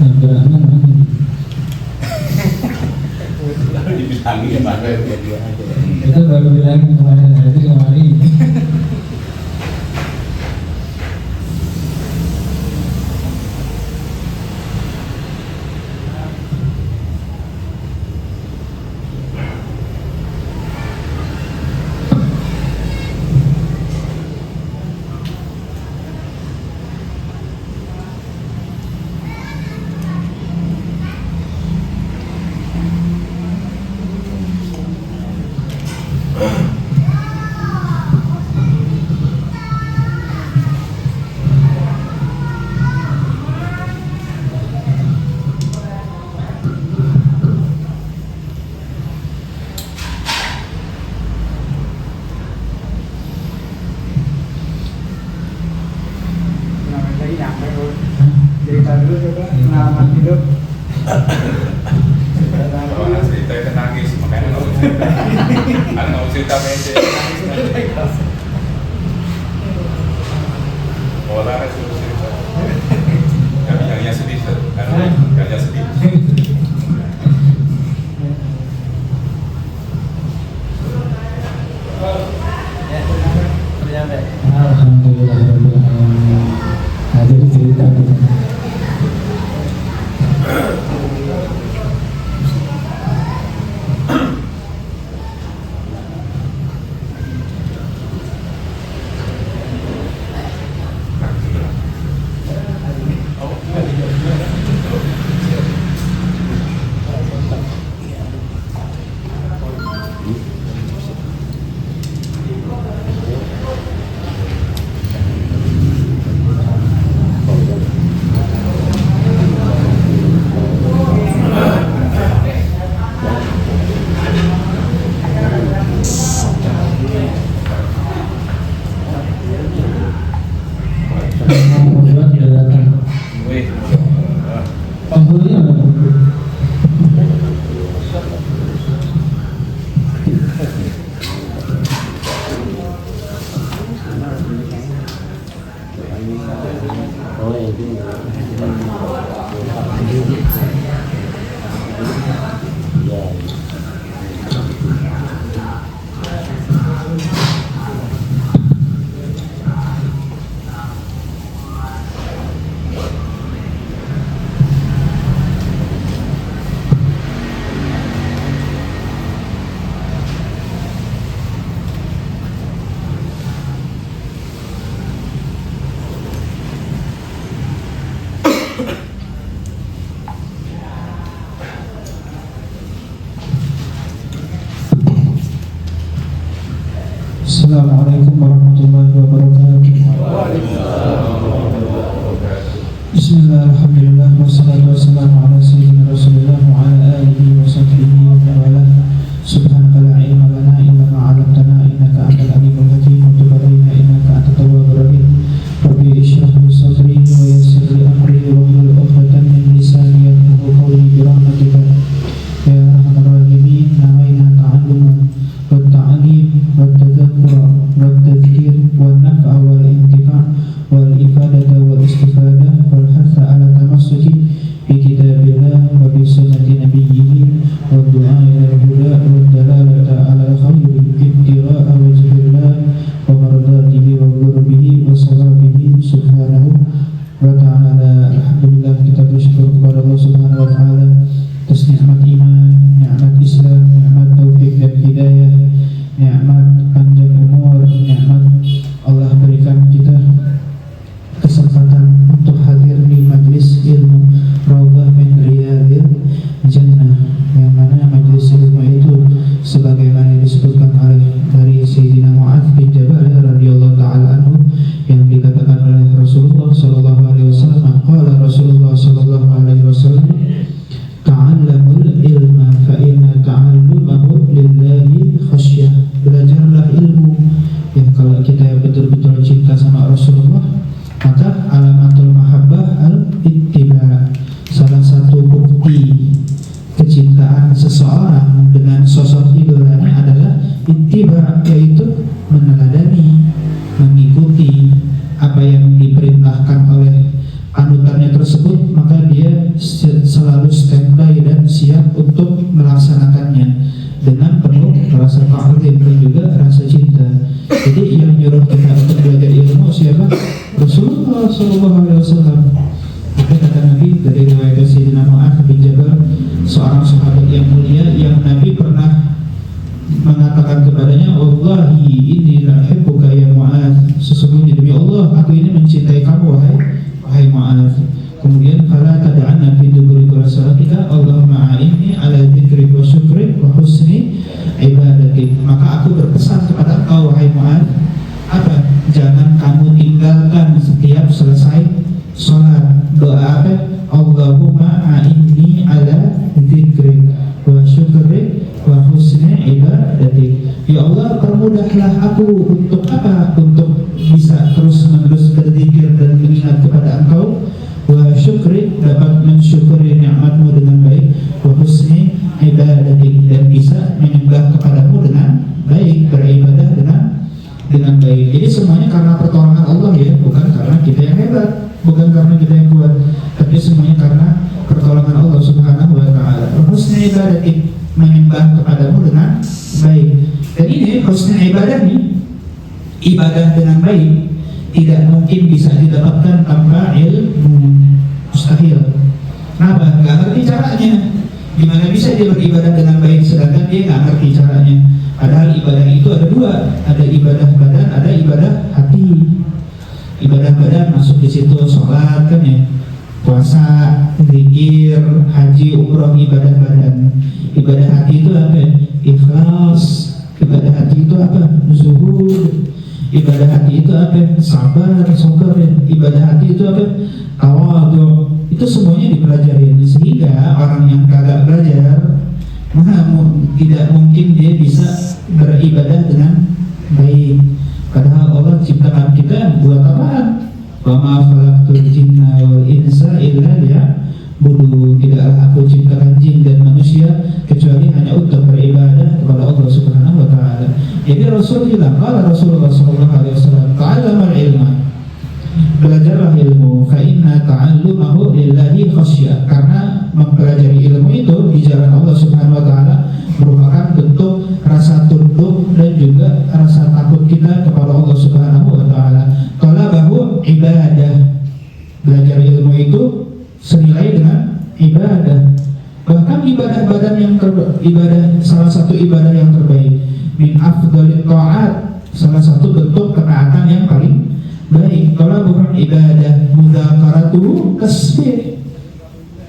A: Abdurrahman mana?
C: Dibilangin gimana dia aja.
A: Itu baru bilangin kemarin, nanti kemarin.
C: Kalau cerita itu nangis, makanya nggak usah cerita. Kan nggak usah cerita meja. Bola kan suruh cerita. Tapi jangan sedih, jangan sedih.
A: Alhamdulillahirabbil alamin. Nah, jadi cerita kita. Penghulunya sudah datang. Penghulunya mana? Assalamualaikum warahmatullahi wabarakatuh. Bismillah, alhamdulillah, wassalatu wassalamu ala sayyidina Rasulillah wa ala alihi wa sahbihi wa man walah. Subhanaka la ilma lana illa ma 'allamtana innaka antal alimul hakim wa tub 'alaina innaka antat tawwabur rahim. Rabbi ishrah li sadri wa yassir li amri wahlul 'uqdatam min lisani yafqahu qawli bi rahmatika ya arhamar rahimin. Nawaina ta'alluma wa ta'lim wa tadhakkura wa tadhkir wa naf'a wal intifa' wal ifadata wal istifadah wal hatha ala tamassuki bi kitabillah wa bi sunnati nabiyhi wa du'a ila al-huda wa dalalata ala al-khayri ibtigha'a wajhillah wa mardatihi wa qurbihi wa sawabihi subhanahu wa ta'ala. Alhamdulillah, kita bersyukur kepada Allah subhanahu wa ta'ala atas nikmat iman, nikmat Islam, nikmat taufik dan hidayah, nikmat panjang umur, nikmat Allah berikan kita kesempatan untuk hadir di majlis ilmu Raudhah min Riyadil Jannah, yang mana majlis ilmu itu sebagaimana disebutkan dari Sayyidina Mu'adz bin Jabal radhiyallahu ta'ala anhu, yang dikatakan oleh Rasulullah sallallahu alaihi wasallam, qala Rasulullah sallallahu alaihi wasallam, ta'allamul ilma fa inna ta'allumahu lillahi khasyah. Belajarlah ilmu. Ya, kalau kita betul-betul cinta sama Rasulullah, maka alamatul mahabbah al-ittiba. Salah satu bukti kecintaan seseorang dengan sosok idolanya adalah ittiba, yaitu meneladani, mengikuti apa yang diperintahkan oleh panutannya tersebut, maka dia
B: Jadi yang nyuruh kita untuk belajar ilmu siapa? Rasulullah SAW. Maka kata Nabi dari riwayat Sayyidina Mu'adz bin Jabal, seorang sahabat yang mulia yang Nabi pernah mengatakan kepadanya, Wallahi inni la uhibbuka ya Mu'adz, sesungguhnya demi Allah aku ini mencintai kamu wahai Mu'adz. Kemudian fala tad'anna fi duburi salatika Allahumma a'inni ala dzikrik wa syukrik wa husni ibadatik. Maka aku berpesan kepada engkau wahai Mu'adz, apa? Jangan kamu tinggalkan setiap selesai sholat. Doa apa? Allahumma a'inni ala dzikrik wa syukrik wa husni ibadatik. Ya Allah, permudahlah aku untuk apa? Untuk bisa terus-menerus berzikir dan mengingat kepada engkau, wa syukri, dapat mensyukuri nikmatmu dengan baik, wa husni ibadatik, dan bisa menyembah kepadamu dengan baik, beribadah dengan baik. Jadi semuanya karena pertolongan Allah ya, bukan karena kita yang hebat, bukan karena kita yang kuat, tapi semuanya karena pertolongan Allah Subhanahu wa taala. Husni ibadatik, menyembah kepadamu dengan baik. Dan ini husni ibadah nih, ibadah dengan baik tidak mungkin bisa didapatkan tanpa ilmu, mustahil. Kenapa? Gak ngerti caranya. Gimana bisa dia beribadah dengan baik sedangkan dia gak ngerti caranya? Padahal ibadah itu ada dua, ada ibadah badan, ada ibadah hati. Ibadah badan masuk di situ sholat kan ya, puasa, zikir, haji, umroh, ibadah badan. Ibadah hati itu apa? Ikhlas. Ibadah hati itu apa? Zuhud. Ibadah hati itu apa? Sabar, sabar. Ibadah hati itu apa? Tawadhu. Itu semuanya dipelajarin. Sehingga orang yang kagak belajar, maka tidak mungkin dia bisa beribadah dengan baik. Padahal Allah ciptakan kita buat apaan? Wa ma khalaqtul jinna wal insa illa liya'budun. Tidaklah aku ciptakan jin dan manusia kecuali hanya untuk beribadah kepada Allah Subhanahu wa taala. Jadi Rasul bilang, qala Rasulullah sallallahu alaihi wasallam, ta'allamal ilma. Belajarlah ilmu, fa inna ta'allumahu lillahi khasyah. Karena mempelajari ilmu itu di jalan Allah Subhanahu wa taala merupakan bentuk rasa tunduk dan juga rasa takut kita kepada Allah Subhanahu wa taala. Talabahu ibadah. Belajar ilmu itu senilai dengan ibadah. Bahkan ibadah badan yang salah satu ibadah yang terbaik, min afdhalit ta'at, salah satu bentuk ketaatan yang paling baik. Kalau bukan ibadah, mudzakaratu tasbih,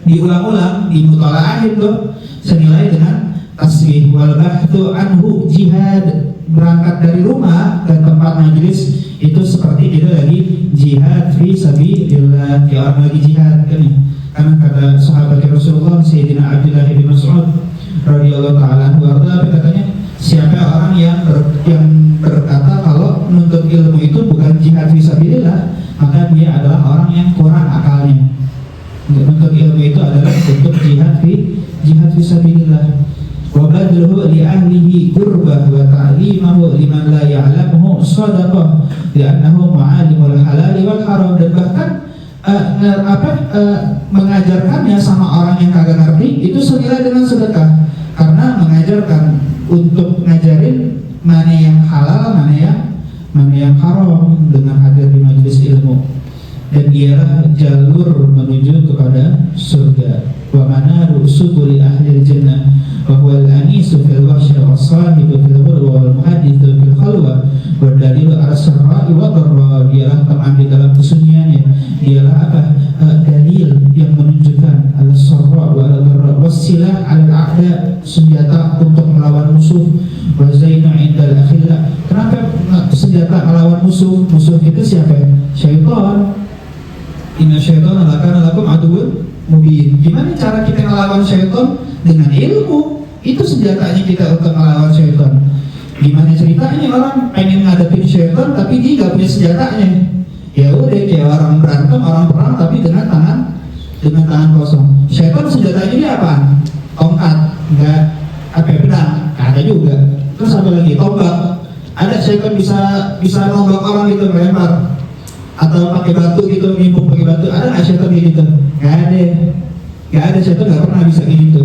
B: diulang-ulang, dimutolaahin tuh, senilai dengan tasbih. Wal bahthu anhu jihad, berangkat dari rumah ke tempat majelis itu seperti kita lagi jihad fi sabilillah, kayak orang lagi jihad kan ya. Karena kata sahabat Rasulullah Sayyidina Abdullah bin Mas'ud radhiyallahu taala anhu, apa katanya? Siapa orang yang berkata kalau menuntut ilmu itu bukan jihad fisabilillah, maka dia adalah orang yang kurang akalnya. Menuntut ilmu itu adalah bentuk jihad fisabilillah. Wa badluhu li ahlihi qurbah wa ta'limahu liman la ya'lamuhu shadaqah li'annahu ma'alimul halal wal haram. Dan bahkan mengajarkannya sama orang yang kagak ngerti itu senilai dengan sedekah, karena mengajarkan untuk ngajarin mana yang halal, mana yang haram dengan hadir di majelis ilmu. Dan dialah jalur menuju kepada surga. Wa manaru subuli ahli jannah wa huwa al-anisu fil wahsya wa sahibu fil ghurwa wal muhaddithu fil khalwa wa dalilu ar-sarra'i wa dharra. Dialah teman di dalam kesunyiannya, dialah apa? Dalil yang menunjukkan al-sarra wa al-dharra, wasilah al-a'da, senjata untuk melawan musuh, wa zainu indal akhillah. Kenapa senjata melawan musuh? Musuh kita siapa? Syaitan. Inna syaitana lakum aduwwun mubin. Gimana cara kita melawan syaitan? Dengan ilmu. Itu senjatanya kita untuk melawan syaitan. Gimana ceritanya orang pengen ngadepin syaitan tapi dia gak punya senjatanya? Ya udah kayak orang berantem, orang perang tapi dengan tangan kosong. Syaitan senjatanya dia apa? Tongkat, enggak apa pedang, ada juga. Terus apa lagi? Tombak. Ada syaitan bisa nombak orang gitu, melempar. Atau pakai batu gitu, nimpuk pakai batu. Ada nggak syaitan gitu? Nggak ada. Nggak ada, syaitan nggak pernah bisa gitu.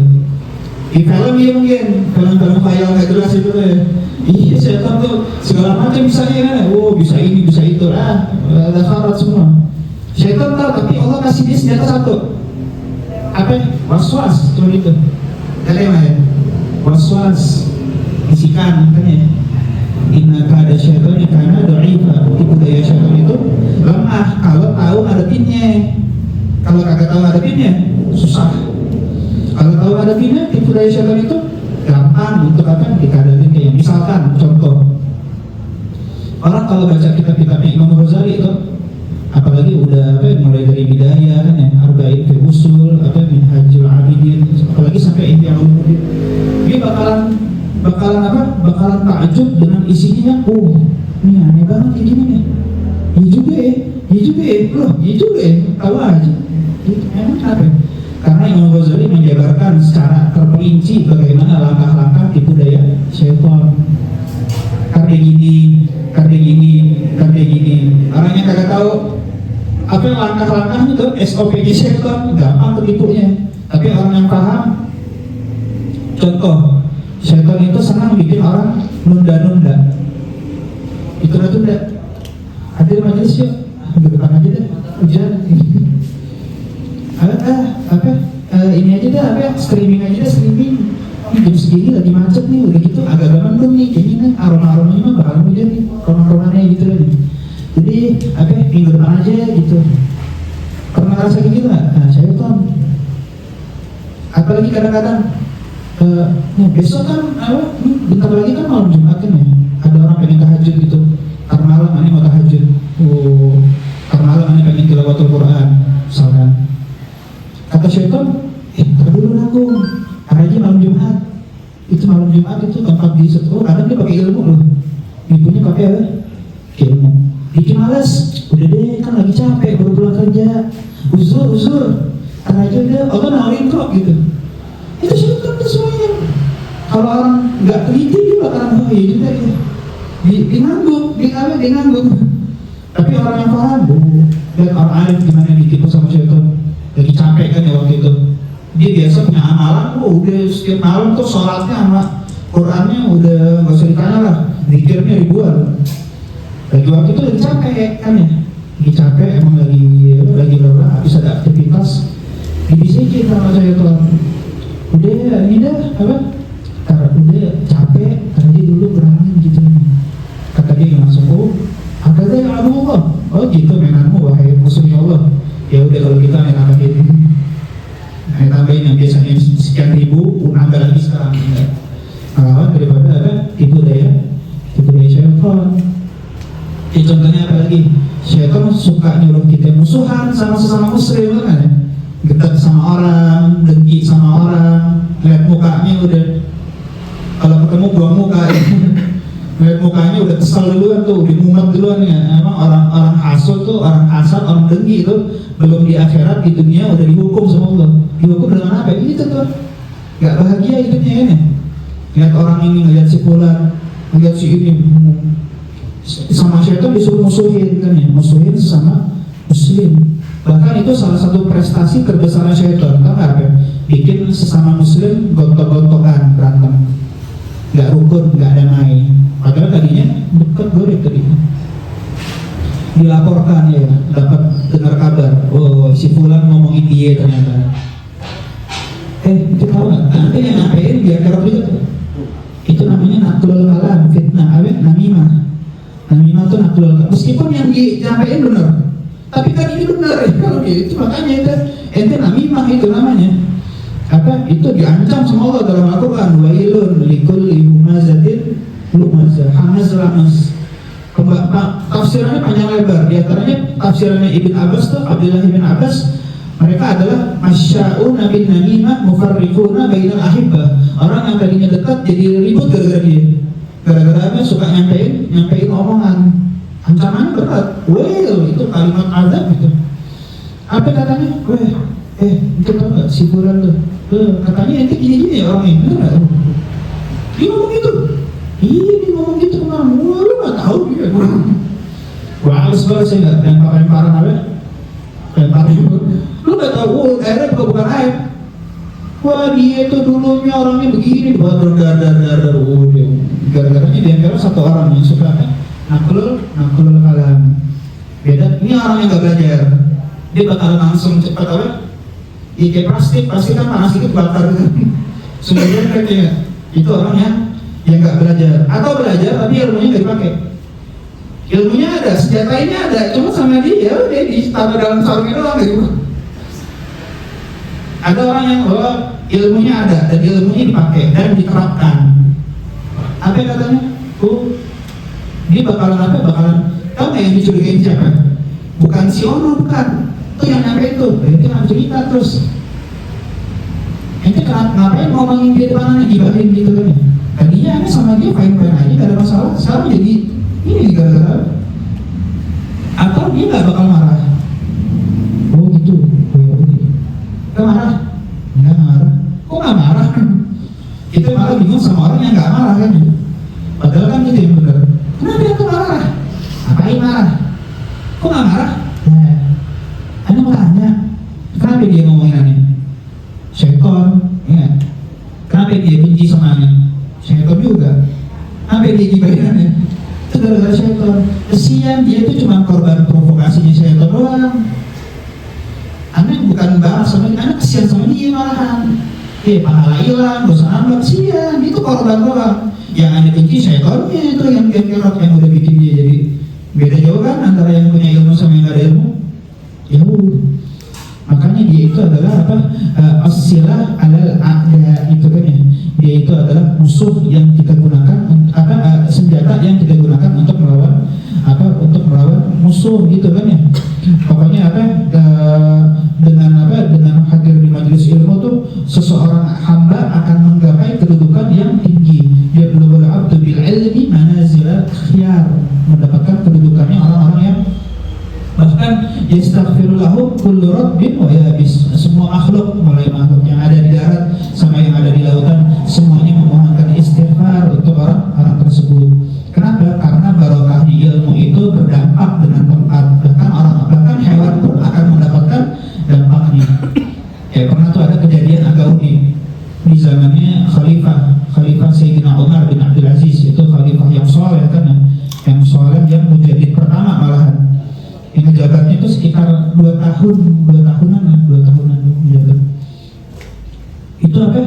B: Di film iya mungkin, film-film khayal nggak jelas itu ya. Iya setan tuh segala macam bisa ya, oh bisa ini bisa itu ada syarat semua. Setan tahu tapi Allah kasih dia senjata satu. Apa? Was-was cuma itu. Kalian ya, was-was bisikan katanya. Innaka ada syaitan karena dha'ifa. Tipu daya syaitan itu lemah kalau tahu hadapinnya. Kalau kagak tahu hadapinnya susah. Kalau tahu hadapinnya tipu daya syaitan itu gampang untuk apa? Dikadalin kayak misalkan contoh. Orang kalau baca kitab-kitabnya Imam Ghazali itu apalagi udah apa mulai dari bidayah kan ya, arba'in fi usul, apa minhajul abidin, apalagi sampai Ihya Ulumuddin. Dia bakalan takjub dengan isinya. Oh, ini aneh banget kayak gini nih. Iya juga ya, loh, iya juga ya, tahu aja. Emang kenapa? Karena Imam Ghazali menjabarkan secara terperinci bagaimana langkah-langkah tipu daya syaitan. Karena gini. Orang yang kagak tahu apa langkah-langkahnya itu SOP-nya syaitan, gampang tertipunya. Tapi orang yang paham, contoh, syaitan itu senang bikin orang nunda-nunda. Ditunda-tunda. Hadir majelis yuk, ke depan aja deh, hujan. Ini aja deh, streaming aja deh, streaming. Ini jam segini lagi macet nih, udah gitu agak-agak mendung nih, kayaknya kan aroma-aromanya mah bakal hujan nih, aroma-aromanya gitu nih. Jadi minggu depan aja gitu. Pernah ngerasa gitu nggak? Nah, saya tuh apalagi kadang-kadang besok kan bentar lagi kan malam Jumat kan ya, ada orang pengen tahajud gitu. Karena malam aneh mau tahajud. Karena malam aneh pengen tilawatul Quran misalkan. Kata syaitan, dulu nanggung, hari aja malam Jumat. Itu malam Jumat itu tempat di sekolah, kadang dia pakai ilmu loh. Ibunya pakai apa? Ilmu. Bikin males, udah deh kan lagi capek baru pulang kerja. Uzur, karena aja udah, Allah nawarin kok gitu. Itu syaitan tuh semuanya. Kalau orang nggak teliti dia bakalan iya juga ya. Dia ngangguk. Tapi orang yang paham, lihat orang alim gimana ditipu sama syaitan. Lagi capek kan ya waktu itu. Dia biasa punya amalan, udah setiap malam tuh sholatnya sama Qurannya udah nggak usah ditanya lah, zikirnya ribuan. Lagi waktu itu lagi capek kan ya, lagi capek emang lagi lelah, habis ada aktivitas, dibisikin sama saya tuh, udah ini dah apa? Karena udah capek, tadi dulu berangin gitu. Kata dia langsung, ada deh Allah. Oh gitu mainanmu wahai musuhnya Allah. Ya udah kalau kita tambahin yang biasanya sekian ribu, nambah lagi sekarang. Lawan daripada ada tipu daya syaitan. Contohnya apa lagi? Syaitan suka nyuruh kita musuhan sama sesama muslim kan ya? Getar sama orang, dengki sama orang, lihat mukanya udah, kalau ketemu buang muka ya. Lihat mukanya udah kesal duluan tuh, udah mumet duluan ya. Emang orang hasut tuh, orang kasar, orang dengki itu belum di akhirat, di dunia udah dihukum sama Allah. Dihukum dengan apa? Ini tuh gak bahagia hidupnya ini. Lihat orang ini, ngeliat si fulan, ngeliat si ini, sama syaitan disuruh musuhin kan ya, musuhin sesama muslim. Bahkan itu salah satu prestasi terbesarnya syaitan. Tahu nggak apa? Bikin sesama muslim gontok-gontokan, berantem, nggak rukun, nggak damai. Padahal tadinya dekat goreng tadi. Dilaporkan ya, dapat dengar kabar, oh si fulan ngomongin dia ternyata. Itu tahu nggak? Nanti yang ngapain biar kerap juga tuh. Itu namanya naklul kalam, fitnah, namimah. Namimah itu naklul kalam. Meskipun yang disampaikan benar, tapi kan ini benar ya. Kalau itu makanya itu namimah itu namanya. Apa? Itu diancam sama Allah dalam Al-Quran. Wailun likulli humazatin lumazah, hamaz ramas. Tafsirannya panjang lebar. Di antaranya tafsirannya Ibn Abbas tuh, Abdullah Ibn Abbas, mereka adalah masya'una bin namimah mufarriquna bainal ahibbah. Orang yang tadinya dekat jadi ribut gara-gara dia. Gara-gara apa? Suka nyampein omongan. Ancamannya berat. Itu kalimat azab gitu. Apa katanya? Itu tau gak si fulan tuh? Katanya itu gini-gini ya orang ini. Bener gak? Dia ngomong gitu. Iya dia ngomong gitu kemana? Wah lu gak tau dia. Wah harus banget saya gak lemparan apa? Lemparan. Lu gak tau, airnya bukan air. Wah dia itu dulunya orangnya begini, baru dar, gara-garanya dia kira satu orang yang suka apa? Naklul kalam. Beda, ini orang yang gak belajar, dia bakal langsung cepat apa? Kayak plastik kan panas dikit bakar gitu. Sebenarnya kayak itu orang yang gak belajar, atau belajar tapi ilmunya gak dipakai. Ilmunya ada, senjata ini ada, cuma sama dia udah ditaruh dalam sarungnya doang gitu. Ada orang yang ilmunya ada dan ilmunya dipakai dan diterapkan. Apa yang katanya? Dia bakalan apa? Tahu nggak yang dicurigain siapa? Bukan si Ono, bukan. Itu yang nyampe itu. Itu yang cerita terus. Ente ngapain ngomongin dia depan gibahin gitu kan? Tadinya sama dia fine aja, gak ada masalah. Sekarang jadi ini gara-gara. Atau dia nggak bakal marah? Oh gitu. Gak marah? Enggak marah. Kok gak marah? Kita malah bingung sama orang yang gak marah kan. Padahal kan itu yang benar. Kenapa dia tuh marah? Ngapain marah? Kok gak marah? Nah, Anda mau tanya, kenapa dia ngomongin aneh? Syaitan, ya. Kenapa dia benci sama aneh? Syaitan juga. Kenapa dia gibahin aneh? Itu gara-gara syaitan. Kesian dia itu cuma korban provokasinya syaitan doang. Anda bukan balas sama dia, Anda kesian sama dia malahan. Pahala hilang, dosa nambah, kesian. Itu korban doang. Yang Anda benci syaitannya itu yang kerok yang udah bikin dia jadi beda jauh kan antara yang punya ilmu sama yang gak ada ilmu. Jauh. Makanya dia itu adalah apa? As-silah alal a'da itu kan ya. Dia itu adalah musuh yang kita gunakan senjata yang kita gunakan untuk melawan musuh gitu kan ya. Pokoknya dengan hadir di majelis ilmu tuh seseorang hamba akan menggapai kedudukan yang tinggi. Dia belum abdu bil ilmi manazil khiyar, mendapatkan kedudukannya orang-orang yang bahkan yastaghfirullahu kullu rabbin wa yabis. Semua makhluk, mulai makhluk yang ada di darat sama yang ada di lautan, semuanya memohonkan istighfar untuk orang-orang tersebut. Kenapa? Karena barokahnya ilmu itu berdampak dengan tempat. Bahkan hewan pun akan mendapatkan dampaknya. Pernah tuh ada kejadian agak unik di zamannya Khalifah Sayyidina Umar bin Abdul Aziz. Itu khalifah yang soleh kan, yang soleh, yang mujahid pertama malahan. Yang jabatnya itu sekitar 2 tahunan menjabat. Itu apa?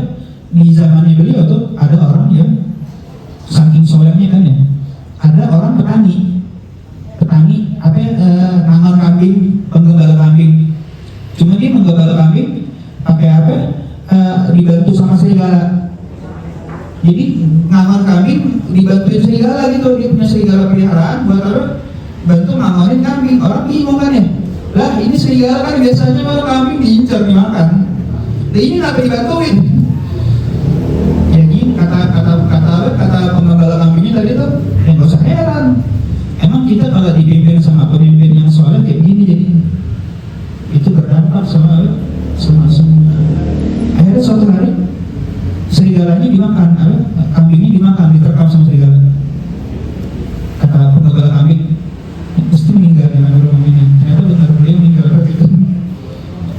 B: Di zamannya beliau tuh ada orang yang saking solehnya kan ya, ada orang petani nangon kambing, penggembala kambing. Cuma dia menggembala kambing pakai apa? Dibantu sama serigala. Jadi nangon kambing dibantuin serigala gitu, dia punya serigala peliharaan buat apa? Bantu nangonin kambing. Orang bingung kan ya, lah ini serigala kan biasanya baru kambing diincar dimakan, nah ini nggak dibantuin. Jadi kata penggembala kambingnya tadi tuh, nggak usah heran. Emang kita kalau dipimpin sama pemimpin yang soleh kayak gini, jadi itu berdampak sama semua. Akhirnya suatu hari serigalanya dimakan, kambingnya dimakan, diterkam sama serigala. Kata penggembala kambing, mesti meninggal dengan kambingnya. Ternyata benar beliau meninggal gitu.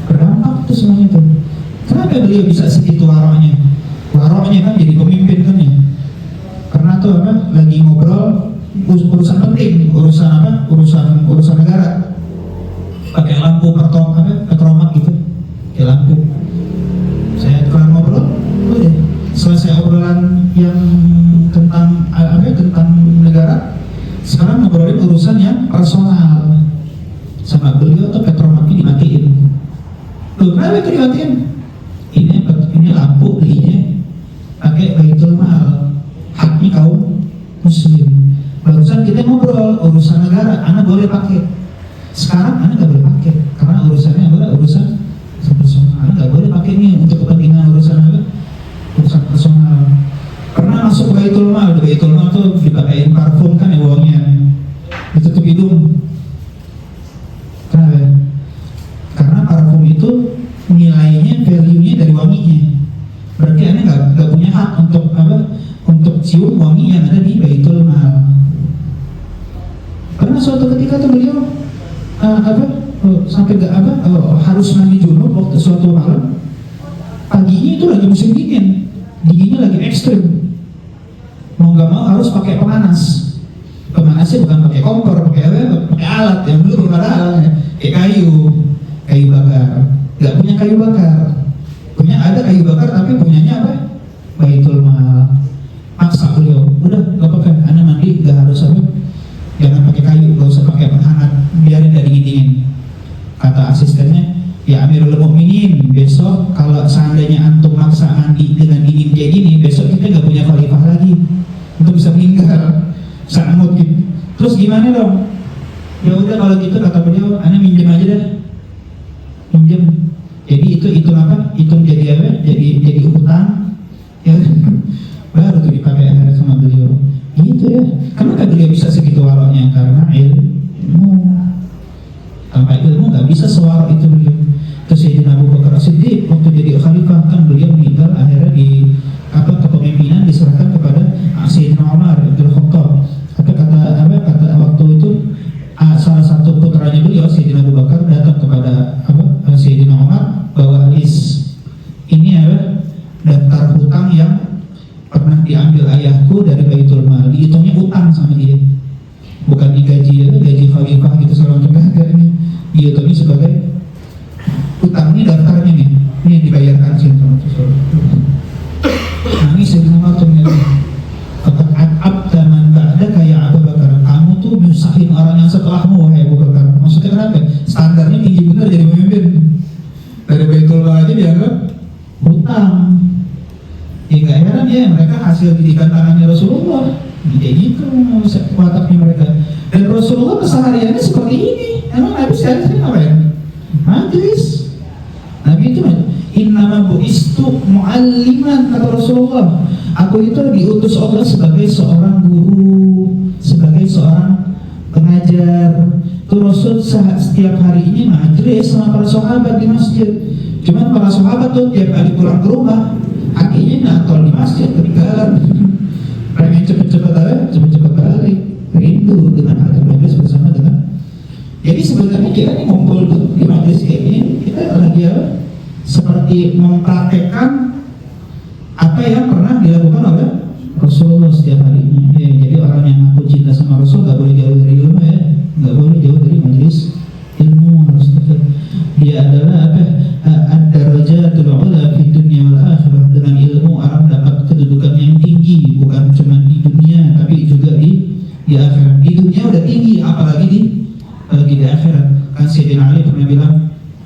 B: Berdampak itu semuanya tuh. Kenapa beliau bisa segitu waroknya? Waroknya kan jadi pemimpin kan ya. Karena tuh lagi ngobrol urusan penting, urusan negara. Pakai lampu petromak gitu, kayak lampu. Saya kelar ngobrol, udah selesai obrolan yang tentang negara. Sekarang ngobrolin urusan yang personal. Sama beliau tuh petromaknya dimatiin. Loh, kenapa itu dimatiin? Ini lampu belinya pakai baitul mal, haknya kaum muslim. Barusan kita ngobrol urusan negara, Anda boleh pakai. Sekarang Anda nggak boleh pakai karena urusannya adalah urusan personal. Anda nggak boleh pakai ini untuk kepentingan urusan personal. Pernah masuk baitul mal, baitul mal tuh dipakein parfum kan ya, uangnya ditutup hidung. Kenapa? Karena parfum itu nilainya, value-nya dari wanginya. Berarti Anda nggak punya hak untuk cium wangi yang ada di baitul mal. Karena suatu ketika tuh beliau sampai harus mandi junub waktu suatu malam. Paginya itu lagi musim dingin, dinginnya lagi ekstrim, mau nggak mau harus pakai pemanas. Pemanasnya bukan pakai kompor, pakai alat yang dulu belum ada, kayak kayu bakar. Nggak punya kayu bakar, ada kayu bakar tapi punyanya apa? Baitul Mal. Maksa beliau, udah nggak apa-apa, Anda mandi nggak harus apa, jangan pakai kayu, nggak usah pakai penghangat, biarin dari dingin. Kata asistennya, ya Amirul Mukminin, besok kalau seandainya antum maksa mandi dengan dingin kayak gini, besok kita nggak punya khalifah lagi, untuk bisa meninggal. Sangat gitu. Terus gimana dong? Ya udah kalau gitu kata beliau, Anda minjem aja deh, minjem. Jadi itu apa? Hitung jadi apa? Jadi utang, ya baru tuh dipakai akhirnya sama beliau. Gitu ya. Kenapa beliau bisa segitu waroknya? Karena ilmu. Tanpa ilmu nggak bisa sewarok itu beliau. Terus Sayyidina Abu Bakar As-Siddiq waktu jadi khalifah kan beliau meninggal akhirnya di kepemimpinan diserahkan kepada Sayyidina Umar bin Khattab. Kata waktu itu salah satu putranya beliau Sayyidina Abu Bakar datang kepada Sayyidina Umar bawa list ini daftar hutang yang pernah diambil ayahku dari Baitul Mal, dihitungnya utang sama dia, bukan digaji gaji khalifah gitu segala macam, ini dihitungnya sebagai utang. Ini daftarnya nih, ini dibayarkan sih sama nangis Sayyidina Umar tuh abdaman ba'da kayak Abu Bakar, kamu tuh nyusahin orang yang setelahmu wahai Abu Bakar. Maksudnya kenapa? Standarnya tinggi benar jadi pemimpin. Dari Baitul Mal aja dianggap hutang. Ya gak heran ya, mereka hasil didikan tangannya Rasulullah. Kayak gitu wataknya mereka. Dan Rasulullah kesehariannya seperti ini. Emang Nabi sehari-hari ngapain? Majlis. Nabi itu innama bu'istu mu'alliman, kata Rasulullah. Aku itu diutus Allah sebagai seorang guru, sebagai seorang pengajar. Itu Rasul setiap hari ini majlis sama para sahabat di masjid. Cuman para sahabat tuh tiap kali pulang ke rumah, akhirnya nantol di masjid ketinggalan. Pengen cepet-cepet balik, rindu dengan hadir majlis bersama dengan. Jadi sebenarnya kita ini ngumpul di majlis kayak gini, kita lagi seperti mempraktekkan apa yang pernah dilakukan oleh Rasulullah setiap harinya. Ya, jadi orang yang ngaku cinta sama Rasul nggak boleh jauh dari ilmu ya, nggak boleh jauh dari majelis ilmu, harus tetap. Dia adalah ad-darajatul ula fi dunya wal akhirah. Dengan ilmu orang dapat kedudukan yang tinggi, bukan cuma di dunia tapi juga di akhirat. Di dunia udah tinggi, apalagi di akhirat. Kan Sayyidina Ali pernah bilang,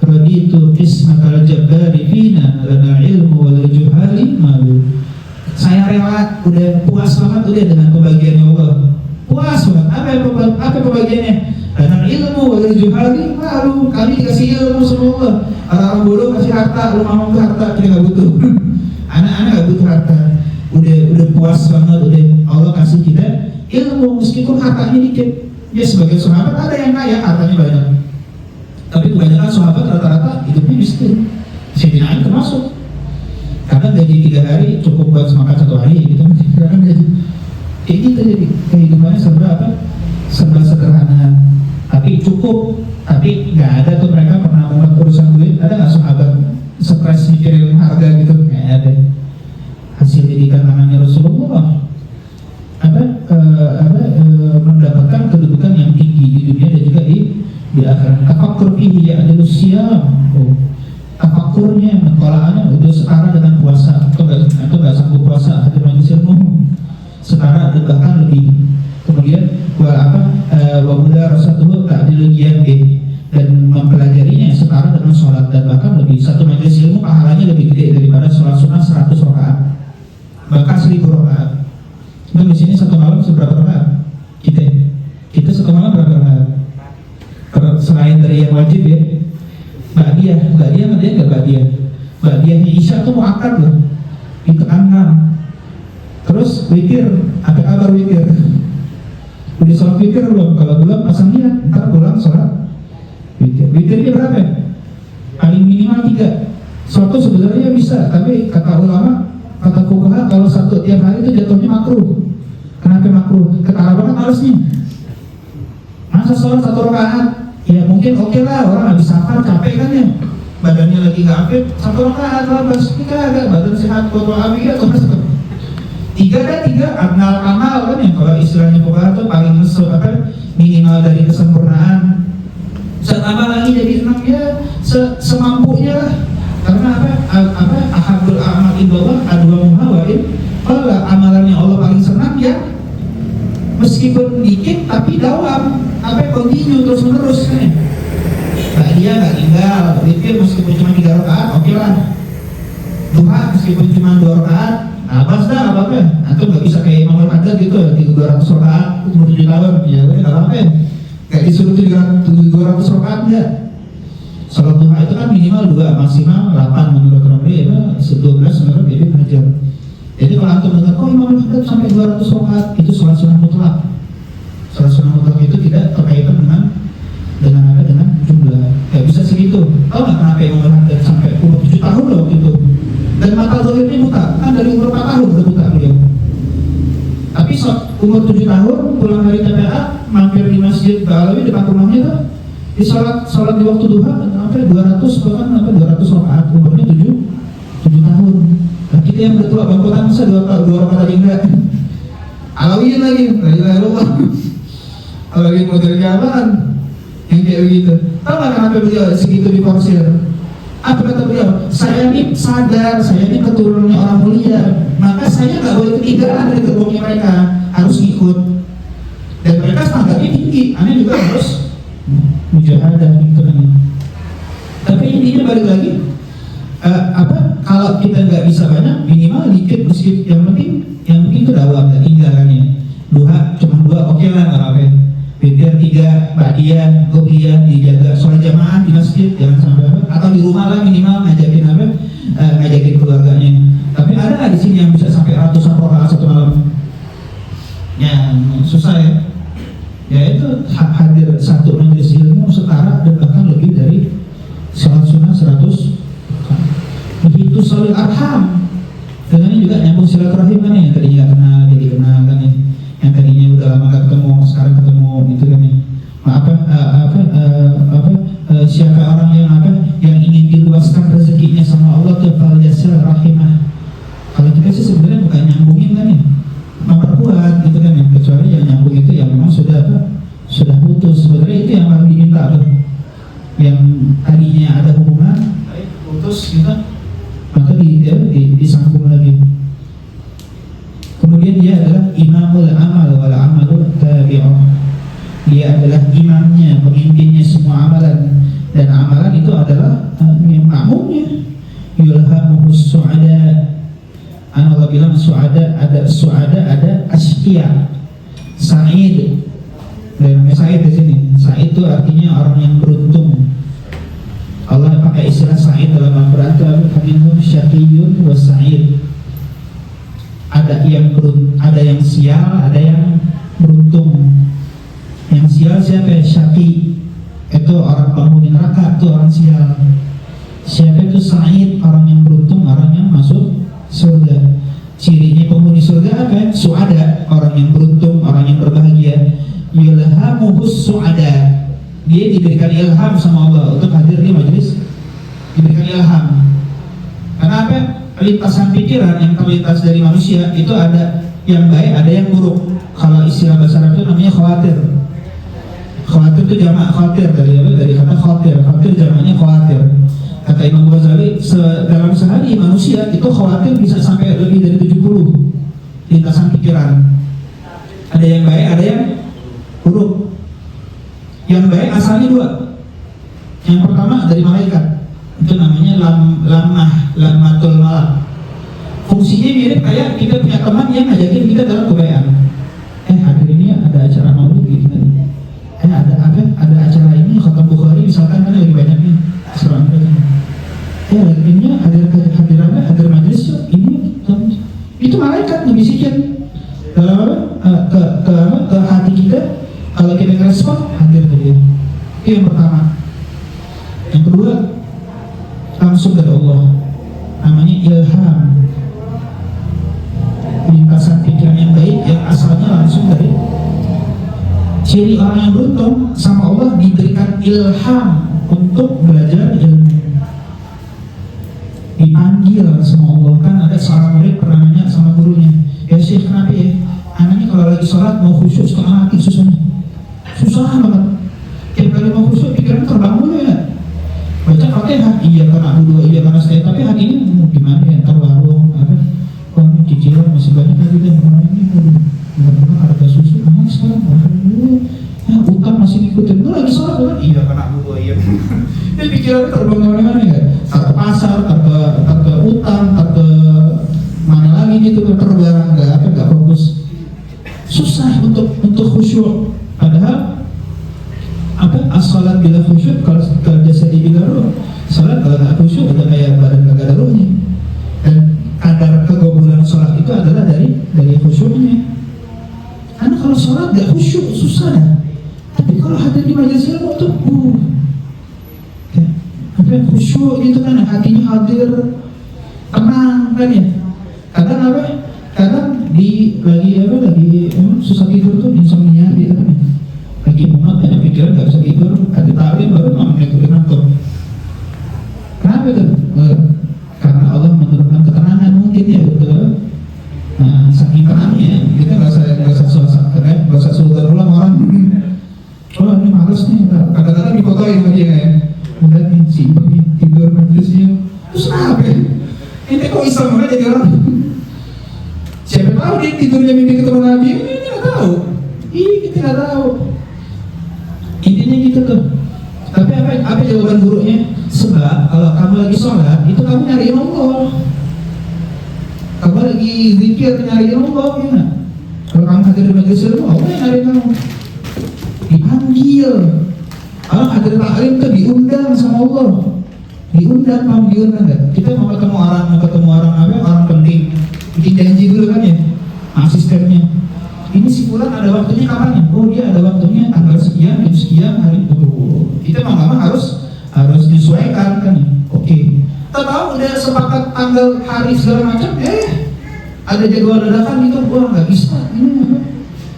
B: raditu ismakal jabbari fina lana ilmu wal juhali malu. Saya rela, udah puas banget udah dengan pembagiannya Allah. Puas banget. Apa pembagiannya? Lana ilmu wal juhali malu. Kami dikasih ilmu semua. Orang bodoh kasih harta, lu mau ke harta, kita nggak butuh. Anak-anak nggak butuh harta. Udah puas banget, udah Allah kasih kita ilmu meskipun hartanya dikit. Ya sebagai sahabat ada yang kaya, hartanya banyak. Tapi kebanyakan sahabat rata-rata hidupnya miskin. Sayyidina Ali termasuk. Kadang gaji 3 hari cukup buat makan 1 hari gitu. Kadang gaji kayak gitu, jadi kehidupannya serba sederhana. Tapi cukup. Tapi nggak ada tuh mereka pernah membuat urusan duit. Ada nggak sahabat stres mikirin harga gitu? Nggak ada. Hasil didikan tangannya Rasulullah mendapatkan kedudukan yang tinggi di dunia dan juga di akhirat. Tafakur fihi ya adalah siam. Tafakurnya, mentolaannya udah setara dengan puasa. Atau nggak sanggup puasa hati majelis ilmu setara dan bahkan lebih. Kemudian wabula rasatuhu ta'dil qiyamih, dan mempelajarinya setara dengan sholat dan bahkan lebih. Satu majelis ilmu pahalanya lebih gede daripada sholat sunnah 100 rakaat, bahkan 1000 rakaat. Dan di sini satu malam seberapa rakaat? Kita satu malam berapa rakaat? Selain dari yang wajib ya, ba'diyah sama dia nggak ba'diyah. Ba'diyahnya Isya tuh muakkad loh, ditekankan. Terus witir, apa kabar witir? Udah sholat witir belum? Kalau belum pasang niat, ntar pulang sholat witir. Witirnya berapa? Paling minimal 3. Suatu sebenarnya bisa, tapi kata ulama, kata fuqaha, kalau satu tiap hari itu jatuhnya makruh. Kenapa makruh? Ketara banget malesnya. Masa sholat 1 rakaat? Ya mungkin oke lah, orang habis safar capek kan ya. badannya lagi nggak fit, 1 rakaat bebas, kita agak badan sehat kuat walafiat atau 3 abnal kamal kan ya, kalau istilahnya fuqaha itu paling minimal dari kesempurnaan. Tambah lagi jadi 6 ya semampunya lah. Karena ahabul amal indallah adwamuha wa in qalla, amalannya Allah paling senang ya meskipun dikit tapi dawam, continue terus menerus kan ya. Dia nggak tinggal, zikir meskipun cuma 3 rakaat, oke lah. Duha meskipun cuma 2 rakaat, bas dah apa-apa. Atau nggak bisa kayak Imam Al-Haddad gitu, 200 rakaat umur 7 tahun, ya udah nggak apa-apa. Kayak disuruh 200 rakaat nggak. Salat duha itu kan minimal 2, maksimal 8 menurut Rabi, ya 12 menurut Ibnu Hajar. Jadi kalau antum dengar, Imam Al-Haddad sampai 200 rakaat, itu salat sunnah mutlak. Salat sunnah mutlak itu tidak terkaitan dengan jumlah. Gak bisa segitu. Tahu nggak kenapa Imam Al-Haddad sampai umur 7 tahun loh gitu. Dan mata zahirnya buta, kan dari umur 4 tahun udah buta beliau. Tapi umur 7 tahun pulang dari TPA, mampir di Masjid Ba'alawi depan rumahnya tuh, di sholat di waktu duha sampai 200 bahkan 200 rakaat, umurnya 7 tahun. Nah, kita yang udah tua bangkotan masa 2 rakaat aja enggak. Alawiyin lagi, la ilaha illallah. Alawiyin mau dari apaan? Yang kayak begitu. Tahu nggak kenapa beliau segitu diporsir? Apa kata beliau? Saya ini sadar, saya ini keturunannya orang mulia, maka saya nggak boleh ketinggalan dari gerbongnya mereka, harus ikut. Dan mereka standarnya tinggi, aneh juga harus mujahadah gitu kan. Tapi intinya balik lagi, kalau kita nggak bisa banyak, minimal dikit meskipun yang penting itu dawam, nggak tinggalannya. Duha cuma 2, oke lah nggak apa-apa. Biar 3 ba'diyah, qobliyah dijaga, sholat jamaah di masjid jangan sampai atau di rumah lah minimal ngajakin keluarganya. Tapi ada nggak di sini yang bisa sampai ratusan rakaat satu malam? Ya susah ya. Ya itu hadir satu majelis ilmu setara dan bahkan lebih dari sholat sunnah 100. Begitu sholat arham. Dengan ini juga nyambung silaturahim kan yang tadinya nggak kenal jadi kenal kan ya. Yang tadinya udah lama gak ketemu, sekarang ketemu gitu kan ya. Siapa orang yang ingin diluaskan rezekinya sama Allah tuh fal yasir rahimah. Kalau kita sih sebenarnya bukan nyambungin kan ya, memperkuat gitu kan ya. Kecuali yang nyambung itu yang memang sudah putus. Sebenarnya itu yang paling diminta tuh. Yang tadinya ada hubungan, putus gitu, maka disambung lagi. Kemudian dia adalah imamul amal wal amalul tabi'un. Dia adalah imamnya, pemimpinnya semua amalan, dan amalan itu adalah makmumnya. Yulhamuhus su'ada. Allah bilang su'ada, ada asqiya. Sa'id. Dan Sa'id di sini. Sa'id itu artinya orang yang beruntung. Allah pakai istilah Sa'id dalam Al-Qur'an, faminhum syaqiyyun wa sa'id. Ada yang sial, ada yang beruntung. Yang sial siapa? Syaqi. Itu orang penghuni neraka, itu orang sial. Siapa itu Sa'id? Orang yang beruntung, orang yang masuk surga. Cirinya penghuni surga apa? Su'ada, orang yang beruntung, orang yang berbahagia. Yulhamuhus su'ada. Dia diberikan ilham sama Allah untuk hadir di majelis. Diberikan ilham. Karena apa? Lintasan pikiran yang terlintas dari manusia itu ada yang baik, ada yang buruk. Kalau istilah bahasa Arab itu namanya khawatir. Khawatir itu jamak khawatir dari kata khawatir. Khawatir jamaknya khawatir. Kata Imam Ghazali, dalam sehari manusia itu khawatir bisa sampai lebih dari 70 lintasan pikiran. Ada yang baik, ada yang buruk. Yang baik asalnya 2. Yang pertama dari malaikat. Itu namanya lamatul malak. Fungsinya mirip kayak kita punya teman yang ngajakin kita dalam kebaikan. Hadir ini ada acara maulid gitu kan. Ada acara ini khatam Bukhari misalkan kan lebih banyak nih. Serang ini. Ini hadir majelis ini itu malaikat ngebisikin dalam ke hati kita. Kalau kita ngerespon hadir dia. Itu yang pertama. Yang kedua langsung dari Allah, namanya ilham, lintasan pikiran yang baik yang asalnya langsung dari. Ciri orang yang beruntung sama Allah diberikan ilham untuk belajar ilmu. sama Allah. Kan ada seorang murid pernah nanya sama gurunya, ya Syekh, kenapa ya anaknya kalau lagi sholat mau khusyuk setengah hati susah banget. Tiap kali mau khusyuk pikiran terbang mulu ya. Baca Fatihah, iya karena abu dua, iya karena saya, tapi hatinya gimana ya, ntar warung apa, oh ini cicilan masih banyak lagi deh, orang ini benar-benar harga susu mahal sekarang, ya utang masih ngikutin, itu lagi sholat kan, iya karena abu dua, iya. Ini pikirannya terbang kemana-mana ya, tak ke pasar, tak ke utang, tak ke mana lagi gitu, terbang, nggak fokus. Susah untuk khusyuk. Padahal as-salat bila khusyuk kalau jasadi bila ruh. Salat kalau nggak khusyuk udah kayak badan nggak ada ruhnya. Dan kadar kegobolan salat itu adalah dari khusyuknya. Karena kalau salat nggak khusyuk susah dah. Tapi kalau hadir di majelis ilmu tuh khusyuk gitu kan, hatinya hadir, tenang kan ya. Kadang lagi susah tidur tuh, insomnia gitu kan. Lagi mumet, banyak pikiran, gak bisa tidur, ada taklim baru itu ngantuk. Kenapa itu? Karena Allah menurunkan ketenangan mungkin ya, betul. Nah, saking tenangnya kita gak usah sultan ulang orang. Oh ini males nih, kadang-kadang difotoin sama dia ya. Udah nih, sibuk nih, tidur majelisnya. Terus kenapa ya? Ini kok Islam banget jadi orang? Siapa tahu dia tidurnya mimpi ketemu Nabi? Ini nggak tahu. Kita nggak tahu. Intinya gitu tuh. Tapi apa jawaban gurunya? Sebab kalau kamu lagi sholat, itu kamu nyariin Allah. Kamu lagi zikir nyariin Allah, ya. Kalau kamu hadir di majelis ilmu, Allah yang nyariin kamu. Dipanggil. Kalau hadir taklim tuh diundang sama Allah. Diundang nggak? Kita mau ketemu orang penting. Bikin janji dulu kan ya, asistennya. Ini si fulan ada waktunya kapan ya? Oh dia ada waktunya tanggal sekian, jam sekian, hari itu. Kita mau nggak harus menyesuaikan kan ya. Oke. Tahu udah sepakat tanggal hari segala macam, ada jadwal dadakan gitu, gua nggak bisa. Ini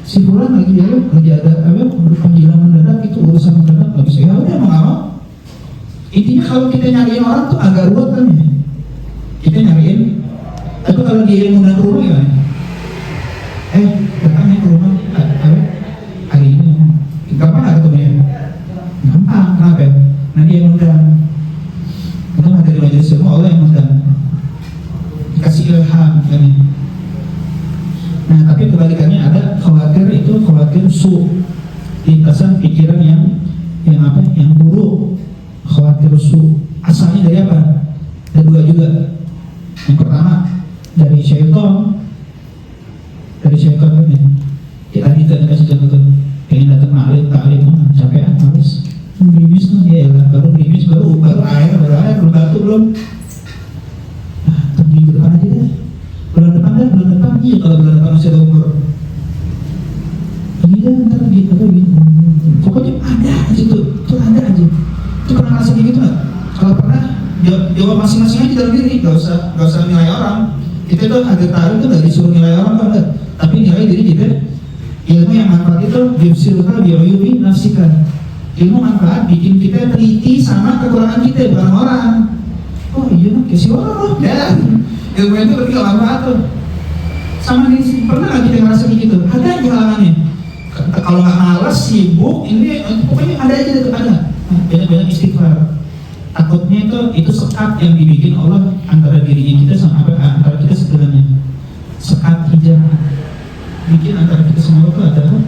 B: si fulan lagi ada panggilan mendadak, itu urusan mendadak nggak bisa. Ya udah mau nggak mau. Intinya kalau kita nyariin orang tuh agak ruwet kan ya. Kita nyariin. Tapi kalau dia yang undang ke rumah gimana? Datangnya ke rumah hari ini. Gampang nggak ketemunya? Gampang, kenapa? Nah dia yang undang. Kita hadir di majelis ilmu, Allah yang undang. Dikasih ilham kan? Nah tapi kebalikannya ada khawatir lintasan pikiran yang buruk. Khawatir asalnya dari apa? Ada dua juga. Yang pertama dari syaitan kan ya. Kita kasih contoh tuh, pengen datang taklim capek males, gerimis tuh ya lah, baru gerimis baru air belum batu belum. Minggu depan aja deh, bulan depan iya, kalau bulan depan masih ada umur ini dah ntar gitu pokoknya ada aja tuh ada aja. Itu pernah ngerasa kayak gitu nggak? Kalau pernah, jawab masing-masing aja dalam diri, gak usah nilai orang. Kita tuh hadir taklim tuh gak disuruh nilai orang kan, tapi nilai diri kita. Ilmu yang manfaat itu yufsiruka bi'uyubi nafsika. Ilmu manfaat bikin kita teliti sama kekurangan kita, bukan orang. Oh iya kayak si orang loh. Ya, ilmu itu lebih manfaat tuh. Sama diri sendiri, pernah gak kita ngerasa kayak gitu? Ada aja halangannya. Kalau nggak malas, sibuk, ini pokoknya ada aja tuh, ada. Banyak istighfar. Takutnya itu sekat yang dibikin Allah antara dirinya kita sama antara kita sebenarnya. Sekat hijab bikin antara kita sama Allah itu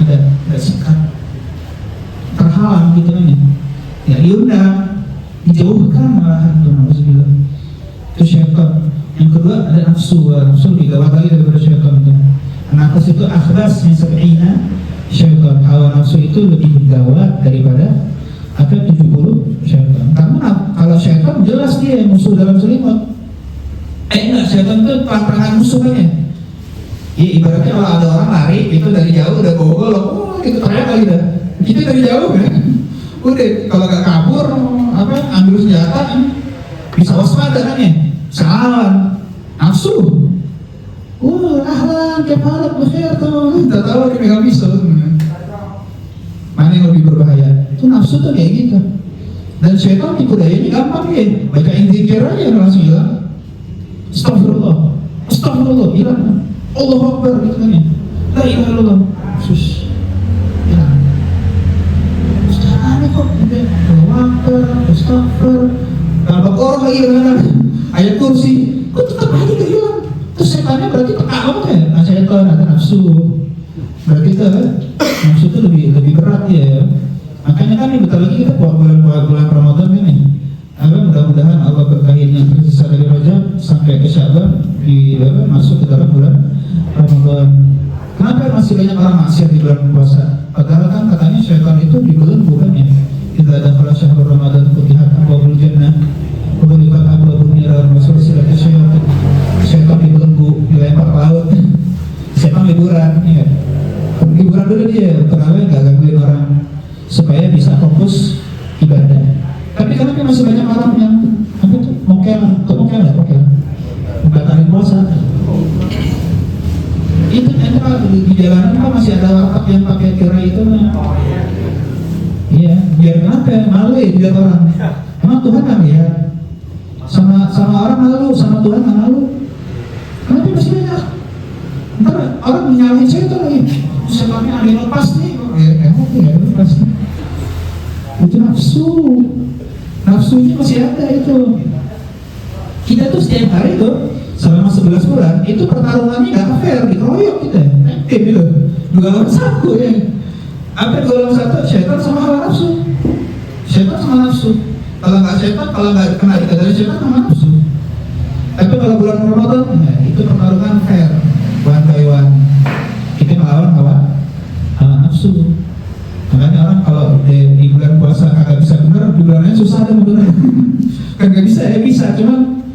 B: ada sekat, terhalang gitu kan ya. Diundang, dijauhkan malahan tuh, nauzubillah. Itu syaitan. Yang kedua ada nafsu lebih gawat lagi daripada syaitan itu. Nafsu itu akhras min sab'ina syaitan. Hawa nafsu itu lebih gawat daripada 70 syaitan. Karena kalau syaitan jelas dia musuh dalam selimut. Enggak, syaitan itu pelan-pelan musuh kan ya. Ya ibaratnya kalau ada orang lari itu dari jauh udah gogol, itu teriak kali dah. Kita dari jauh kan. Udah kalau gak kabur ambil senjata bisa waspada kan ya. Salah nafsu. Ahlan kepalat bekhair tuh. Tidak tahu dia megang pisau. Mana yang lebih berbahaya? Itu nafsu tuh kayak gitu. Dan syaitan tipu dayanya gampang ya. Bacain zikir aja langsung hilang. Allahu Akbar gitu kan ya, la ilaha illallah. Sus, ya, Ustaz kok udah Allahu Akbar, Astagfir, kalau orang lagi dengan ayat kursi, kok tetap aja kehilang. Terus setannya berarti peka banget ya, nah setan ada nafsu, berarti itu nafsu itu lebih berat ya. Makanya kan ini bentar lagi kita bulan Ramadan ini. Mudah-mudahan Allah berkahin yang tersisa dari Rajab sampai ke Sya'ban masuk ke dalam bulan Ramadan. Kenapa masih banyak orang maksiat di bulan puasa? Padahal kan katanya syaitan itu dibelenggu kan ya. Idza dakhala syahrul Ramadan futihat abwaabul jannah wa ghulqat abwaabun niran wa sulsilat asyayatin. Syaitan dibelenggu, dilempar ke laut. Syaitan liburan ya. Liburan dulu dia, terawih enggak gangguin orang supaya bisa fokus ibadah. Tapi kenapa masih banyak orang yang apa tuh mokel batalin puasa? Itu kenapa di jalanan kan masih ada warteg yang pakai tirai itu? Iya, biar kenapa? Malu ya dilihat orang. Emang Tuhan kan lihat? Sama orang malu, sama Tuhan nggak malu. Kenapa masih banyak? Ntar orang menyalahin saya tuh lagi. Setelahnya ada yang lepas nih, oke ya lepas. Itu nafsunya masih ada itu. Kita tuh setiap hari tuh selama 11 bulan itu pertarungannya nggak fair, dikeroyok kita. Tim itu 2 lawan 1 ya. Apa 2 lawan 1? Syaitan sama hawa nafsu. Syaitan sama nafsu. Kalau nggak syaitan, kalau nggak kena dari syaitan sama nafsu. Tapi kalau bulan Ramadan, ya, itu pertarungan fair, one by one. Kita melawan hawa nafsu. Makanya orang kalau di bulan puasa kagak bisa bener, di bulan lain susah dah bener. Kagak bisa ya bisa, cuman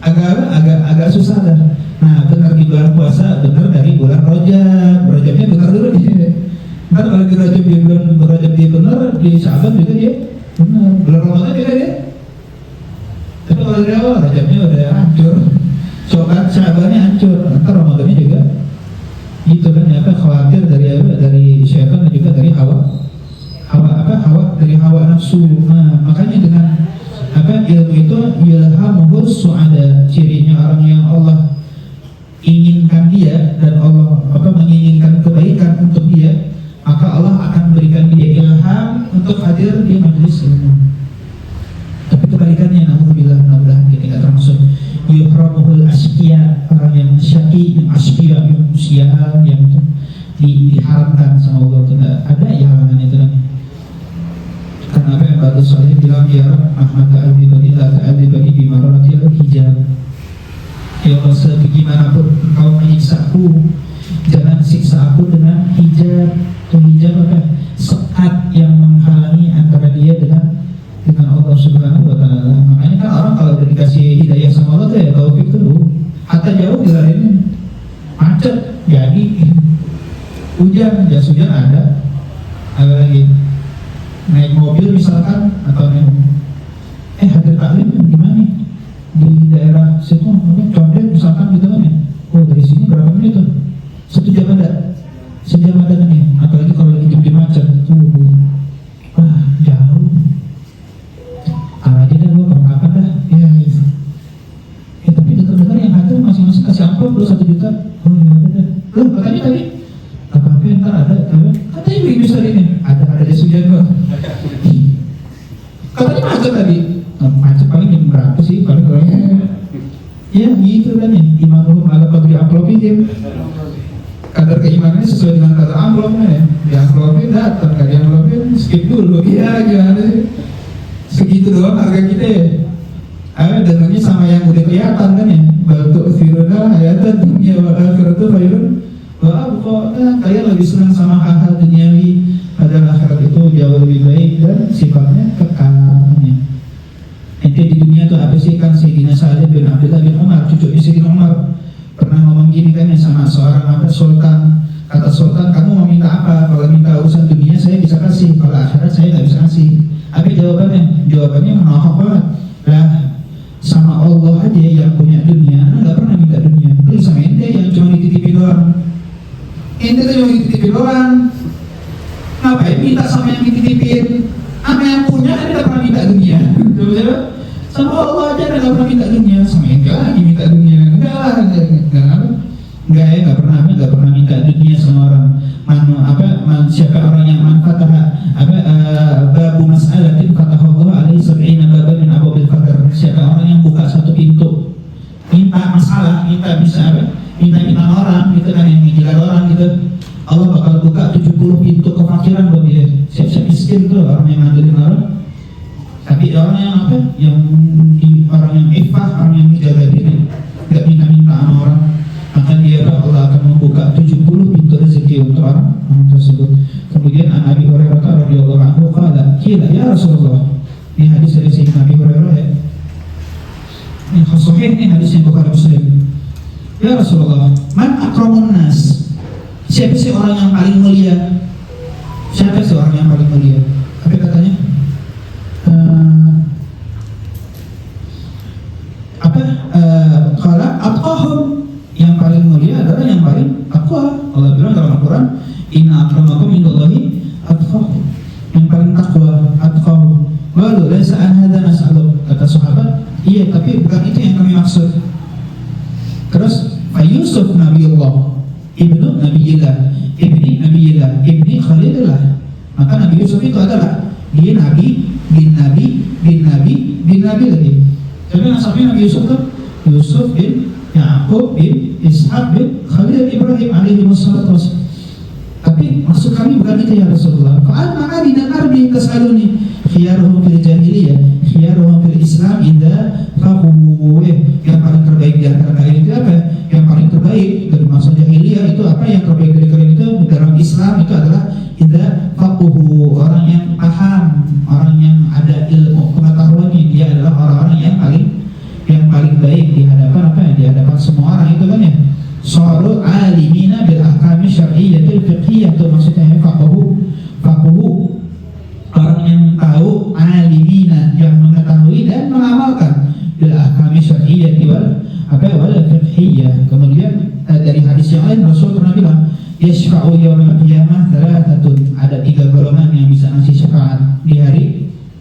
B: agak susah dah. Nah bener di bulan puasa, bener dari bulan Rajab. Rajabnya bener dulu dia. Ntar kalau di Rajab dia bener, di Sya'ban juga dia bener. Bulan Ramadan juga dia. Tapi kalau dari awal Rajabnya udah hancur, Sya'bannya hancur, ntar Ramadannya juga. Itu kan ya, khawatir dari syaitan dan juga dari hawa nafsu. Nah, makanya dengan ilmu itu ilhamuhu su'ada, cirinya orang yang Allah inginkan dia dan Allah menginginkan kebaikan untuk dia, maka Allah akan berikan dia ilham untuk hadir di majelis ilmu. Tapi kebalikannya, naudzubillah kita tidak termasuk yuhramuhul asqiya, orang yang syaqi, yang asqiya, yang usia, yang itu diharamkan sama Allah. Tidak ada ya halangan itu kan. Karena apa yang Ba'du Salih bilang, ya Rabb Ahmad ta'adzibani la ta'adzibani bimaratil hijab. Ya Allah, sebagaimanapun engkau menyiksaku, jangan siksa aku dengan hijab. Hijab apa? Sekat yang menghalangi antara dia dengan Allah Subhanahu wa Ta'ala. Makanya kan orang kalau udah dikasih hidayah sama Allah tuh ya taufik tuh, hatta jauh diladenin, macet jadi, hujan jas hujan ada lagi, naik mobil misalkan atau hadir taklim gimana nih di daerah situ condet misalkan gitu kan ya, oh dari sini berapa menit tuh, 1 jam ada, sejam ada kan ya, apalagi kalau lagi jam macet tuh, wah jauh. Aja dah gua kapan dah ya gitu. Tapi dengar yang hadir masing-masing kasih amplop dulu 1 juta. Oh ya udah dah. Loh katanya tadi apa ntar ada katanya begini besar ini ada jas hujan kok. Katanya macet tadi. Macet paling jam berapa sih paling ya gitu kan ya. Imanuhum ala qadri amplopihim. Kadar keimanannya sesuai dengan kadar amplopnya ya. Di amplopin datang, gak di amplopin skip dulu. Iya gimana sih, segitu doang harga kita ya. Dananya sama yang udah kelihatan kan ya. Bal tu'thiruna hayatad dunya wa akhiratu khairun wa abqa. Kalian lebih senang sama hal-hal duniawi, padahal akhirat itu jauh lebih baik dan sifatnya kekal. Nanti di dunia tuh apa sih, kan Sayyidina Salim bin Abdullah bin Umar, cucunya Sayyidina Umar, pernah ngomong gini kan ya sama seorang sultan. Kata sultan, kamu mau minta apa? Kalau minta urusan dunia saya bisa kasih, kalau akhirat saya nggak bisa kasih. Apa jawabannya? Jawabannya menohok banget. Lah, sama Allah aja yang punya dunia, nggak pernah minta dunia. Terus sama ente yang cuma dititipin doang. Ente tuh cuma dititipin doang. Ngapain minta sama yang dititipin? Sama yang punya kan nggak pernah minta dunia. Coba. Sama Allah aja nggak pernah minta dunia. Sama ente lagi minta dunia. Enggak. nggak pernah minta dunia sama orang. Siapa orang yang manfaatah babu mas'alatin fatahullah alaihi sab'ina baban min abwabil qadar. Siapa orang yang buka satu pintu minta masalah, minta orang gitu kan, yang ngijilat orang gitu, Allah bakal buka 70 pintu kefakiran buat dia. Siap-siap miskin tuh orang yang ngandelin orang. Tapi orang yang orang yang ifah, orang yang menjaga diri, nggak minta-minta sama orang, maka dia Allah akan membuka 70 pintu rezeki untuk orang tersebut. Kemudian Abi Hurairah radhiyallahu anhu qala qila ya Rasulullah. Ini hadis dari Sayyidina Abi Hurairah ya. Ini sahih, ini hadis yang Bukhari Muslim. Ya Rasulullah, man akramun nas? Siapa sih orang yang paling mulia? Siapa sih orang yang paling mulia? Apa katanya? Qala atqahum, yang paling mulia adalah yang paling taqwa. Allah bilang dalam Al-Quran, inna akramakum indallahi atqahum, yang paling taqwa atqahum. Walau laysa an hadza nas'alu, kata sahabat, iya tapi bukan itu yang kami maksud. Terus fa Yusuf Nabiullah ibnu Nabiyillah ibni Khalilillah, maka Nabi Yusuf itu adalah dia nabi bin nabi lagi. Jadi nasabnya Nabi Yusuf tuh Yusuf bin Ya'qub bin Ishaq bin Khalil Ibrahim alaihi wassalatu wassalam. Tapi maksud kami bukan itu ya Rasulullah. Fa'al ma'adi dan arbi tas'aluni khiyaruhum fil jahiliyah khiyaruhum fil Islam idza faqahu. Yang paling terbaik di antara kalian itu apa? Yang paling terbaik dari masa jahiliyah itu apa? Yang terbaik dari kalian itu dalam Islam itu adalah idza faqahu, orang yang paham, orang yang ada ilmu pengetahuannya. Dia adalah orang-orang yang paling baik di hadapan apa ya? Di hadapan semua orang itu kan ya. Saru alimina bil ahkami syar'iyyatil fiqhiyyah, itu maksudnya faqahu. Orang yang tahu, alimina, yang mengetahui dan mengamalkan bil ahkami syar'iyyati wal fiqhiyyah. Kemudian dari hadis yang lain Rasul pernah bilang, yashfa'u yaumil qiyamah thalathatun, ada 3 golongan yang bisa ngasih syafaat di hari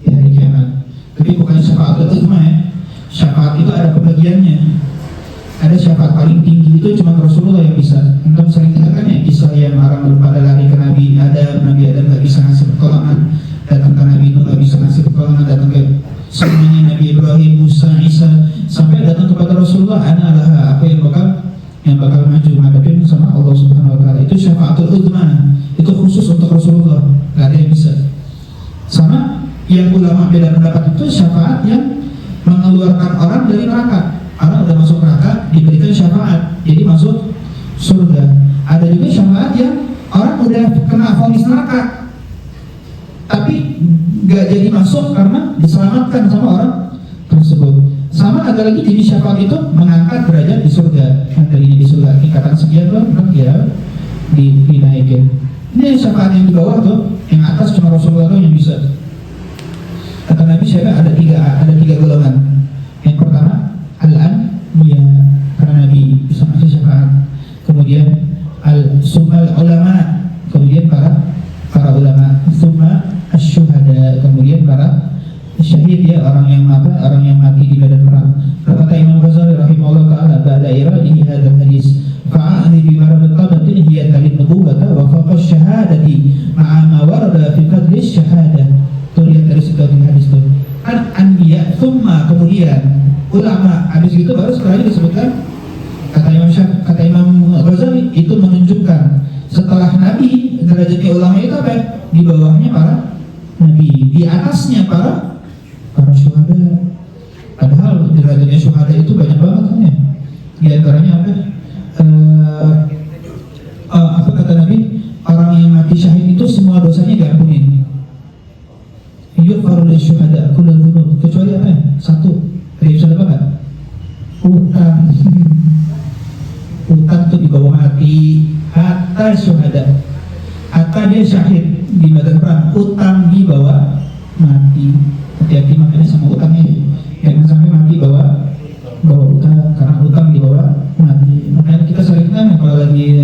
B: kiamat. Tapi bukan syafaat utama ya. Syafaat itu ada pembagiannya. Ada syafaat paling tinggi itu cuma Rasulullah yang bisa. Untuk sering kita kan ya kisah yang orang pada lari ke Nabi Adam nggak bisa ngasih pertolongan, datang ke Nabi Nuh nggak bisa ngasih pertolongan, datang ke semuanya Nabi Ibrahim, Musa, Isa, sampai datang kepada Rasulullah, apa yang bakal maju menghadapin sama Allah Subhanahu Wa Taala. Itu syafaatul uzma, itu khusus untuk Rasulullah, nggak ada yang bisa. Sama yang ulama beda pendapat itu syafaat yang mengeluarkan orang dari neraka. Orang udah masuk neraka diberikan syafaat jadi masuk surga. Ada juga syafaat yang orang udah kena vonis neraka tapi gak jadi masuk karena diselamatkan sama orang tersebut. Sama ada lagi jenis syafaat itu mengangkat derajat di surga. Yang tadinya di surga tingkatan sekian tuh ya dinaikin. Ini syafaat yang di bawah tuh, yang atas cuma Rasulullah tuh yang bisa. Kata Nabi siapa ada tiga golongan. Yang pertama al-anbiya, karena Nabi bisa ngasih syafaat. Kemudian al-sumal ulama, kemudian para ulama. Summa asy-syuhada, kemudian para syahid ya, orang yang mati di medan perang. Kata Imam Ghazali rahimahullah taala ba'da iradihi hadzal hadis fa'ali bi maradat tabatin hiya talin nubuwata wa faqa syahadati ma'a ma warada fi qadri syahadah. Tuh lihat dari sebagian hadis itu kan anbiya, summa kemudian ulama, habis itu baru setelahnya disebutkan kata Imam Ghazali, itu menunjukkan setelah Nabi derajatnya ulama itu apa? Di bawahnya para Nabi, di atasnya para syuhada. Padahal derajatnya syuhada itu banyak banget kan ya. Di antaranya apa kata Nabi? Orang yang mati syahid itu semua dosanya diampuni. Yughfaru lisyuhada kullu dzunub, kecuali apa ya? Satu. Tadi bisa apa? Utang. Utang itu di bawah hati, hatta syuhada. Hatta dia syahid di medan perang, utang di bawah mati. Hati-hati makanya sama utangnya. Jangan sampai mati bawa utang, karena utang di bawah mati. Makanya kita sering kan kalau lagi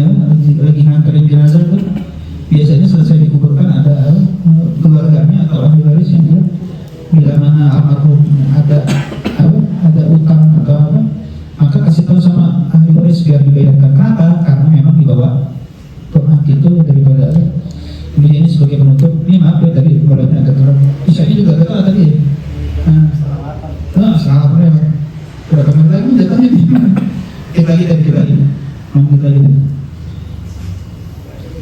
B: nganterin jenazah tuh biasanya selesai dikuburkan ada keluarganya atau ahli waris yang bilang bila mana almarhum ada utang atau apa, maka kasih tahu sama ahli waris biar dibayarkan. Kenapa? Kita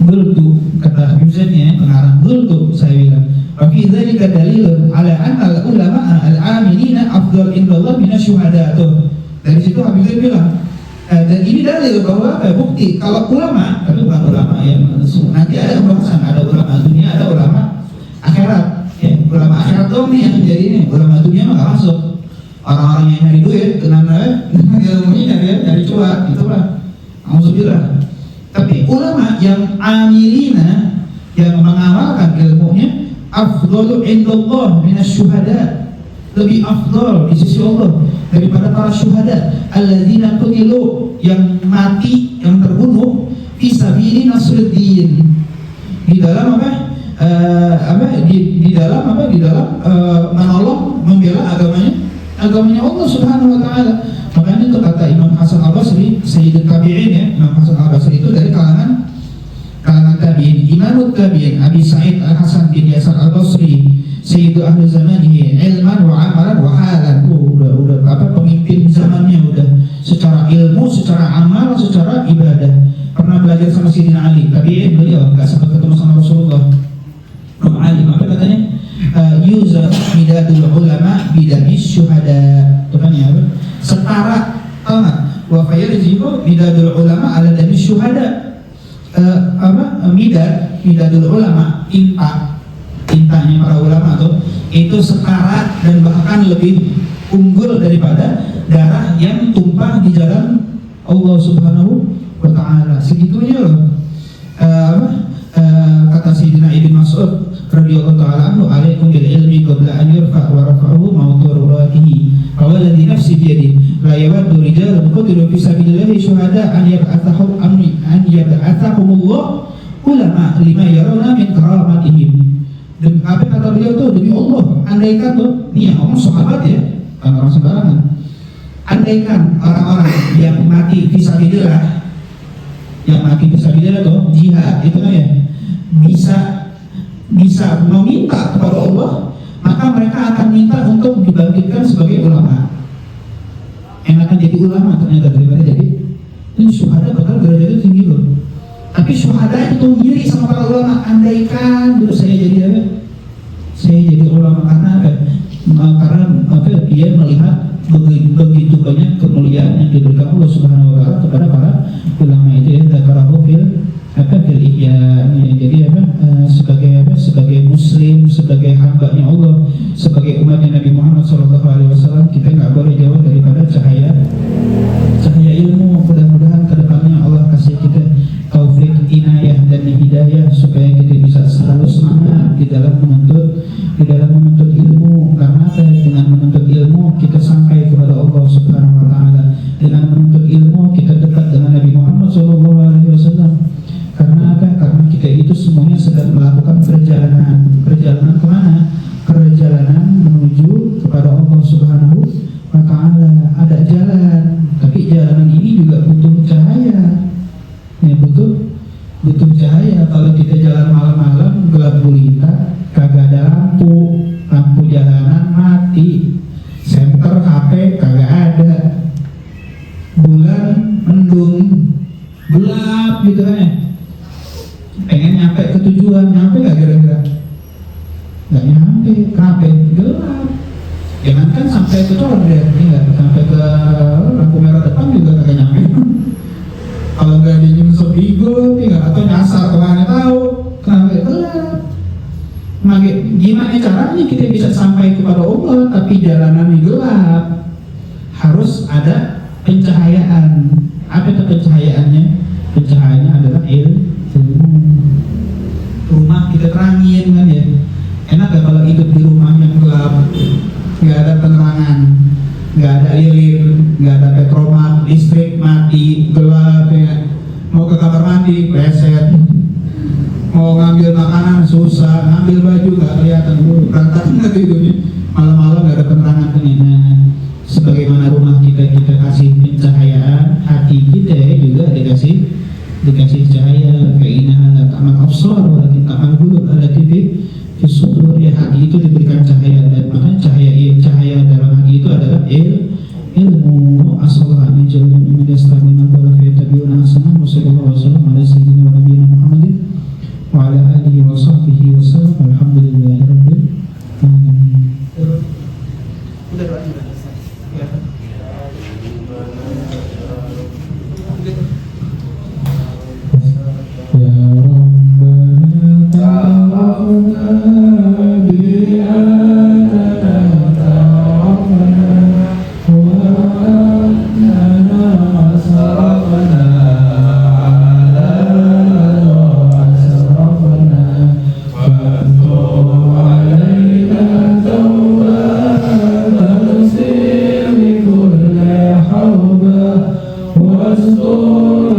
B: Gultu, kata Husainnya pengarang Gultu, saya bilang Wafi dzalika dalilun ala anna al-ulama al-amilina afdal indallah minasyuhada. Tuh, dari situ Habib Zain bilang dan ini dalil bahwa bukti kalau ulama, tapi bukan ulama yang nanti ada pembahasan, ada ulama dunia, ada ulama akhirat. Ya, ulama akhirat dong nih yang jadi ini, ulama dunia mah nggak masuk. Orang-orang yang nyari duit, kenapa? Ilmunya nyari cuan, itu lah. Alhamdulillah. Tapi ulama yang amilina, yang mengamalkan ilmunya, afdalu indallah minasyuhada, lebih afdal di sisi Allah daripada para syuhada alladzina qutilu, yang mati, yang terbunuh fi sabili nasruddin, di dalam di dalam menolong, membela agamanya Allah Subhanahu wa taala. Makanya itu kata Imam Hasan Al-Basri, Sayyidul Tabi'in, ya, Imam Hasan Al-Basri itu dari kalangan tabi'in. Imamut tabi'in Abi Sa'id Al-Hasan bin Yasar Al-Basri, Sayyidu ahli zamanihi ilman wa amalan wa halan. Udah pemimpin zamannya, udah secara ilmu, secara amal, secara ibadah. Pernah belajar sama Sayyidina Ali, tabi'in beliau, enggak sempat ketemu sama Rasulullah. Imam Ali, apa katanya? Yuzar midadul ulama bidamis syuhada. Itu kan ya, setara, tahu nggak? Wa fayarjibu midadul ulama ala damis syuhada. Midadul ulama, tintanya para ulama tuh itu setara dan bahkan lebih unggul daripada darah yang tumpah di jalan Allah Subhanahu wa taala. Segitunya loh. Kata Sayyidina Ibn Mas'ud radhiyallahu ta'ala anhu, alaikum bil ilmi qabla an yurfa wa rafa'uhu mawduratihi wa alladhi nafsi bi yadihi la yawaddu rijalun qutilu fi sabilillahi syuhada an yab'athahumullah ulama lima yarawna min karamatihim. Dan apa kata beliau tuh, demi Allah, andaikan tuh, nih yang ngomong sahabat ya, bukan orang sembarangan. Andaikan orang-orang yang mati fisabilillah, tuh jihad itu kan ya, bisa meminta kepada Allah, maka mereka akan minta untuk dibangkitkan sebagai ulama. Enakan jadi ulama ternyata daripada jadi ini syuhada, bakal derajatnya tinggi loh. Tapi syuhada itu ngiri sama para ulama. Andaikan dulu saya jadi apa? Saya jadi ulama karena dia melihat begitu banyak kemuliaan yang diberikan Allah Subhanahu wa taala kepada para ulama itu ya. Dzakarahu fil ihya. Jadi sebagai muslim, sebagai hamba-nya Allah, sebagai umatnya Nabi Muhammad SAW, kita nggak boleh jauh daripada cahaya ilmu. Mudah-mudahan kedepannya Allah kasih kita taufik, inayah dan hidayah supaya kita bisa selalu semangat di dalam menuntut ilmu. Karena dengan menuntut ilmu kita sampai kepada Allah Subhanahu wa taala. Dengan menuntut ilmu kita dekat dengan Nabi Muhammad SAW. Karena karena kita itu semuanya sedang melakukan perjalanan kemana? Perjalanan menuju kepada Allah Subhanahu wa taala. Ada jalan, tapi jalanan ini juga butuh cahaya. Ya, butuh cahaya. Kalau kita jalan malam-malam gelap gulita, kagak ada lampu jalanan mati, senter HP kagak ada, bulan mendung, gelap gitu kan ya. Pengen nyampe ke tujuan, nyampe gak kira-kira? Gak nyampe, kenapa? Gelap. Jangankan sampai ke Condet, sampai ke lampu merah depan juga kagak nyampe. Kalau nggak di nyusup ego, atau nyasar kemana tahu, kenapa gelap? Gimana caranya kita bisa sampai kepada Allah tapi jalanannya gelap? Harus ada pencahayaan. Apa itu pencahayaannya? Pencahayaannya adalah ilmu. Rumah kita terangin kan ya. Enak gak kalau hidup di rumah yang gelap, nggak ada penerangan, nggak ada lilin, nggak ada petromak, listrik mati, gelap ya. Mau ke kamar mandi, pleset. Mau ngambil makanan susah, ngambil baju nggak kelihatan, berantakan lagi hidupnya. Malam-malam nggak ada penerangan ini. Nah, sebagaimana rumah kita kasih pencahayaan, hati kita juga dikasih cahaya. Keindahan taman absar, walakin taman qulub allati fi sudur. Ya, hati itu diberikan cahaya, dan makanya cahaya dalam hati itu adalah ilmu. Asallahu an yaj'alna min والسطور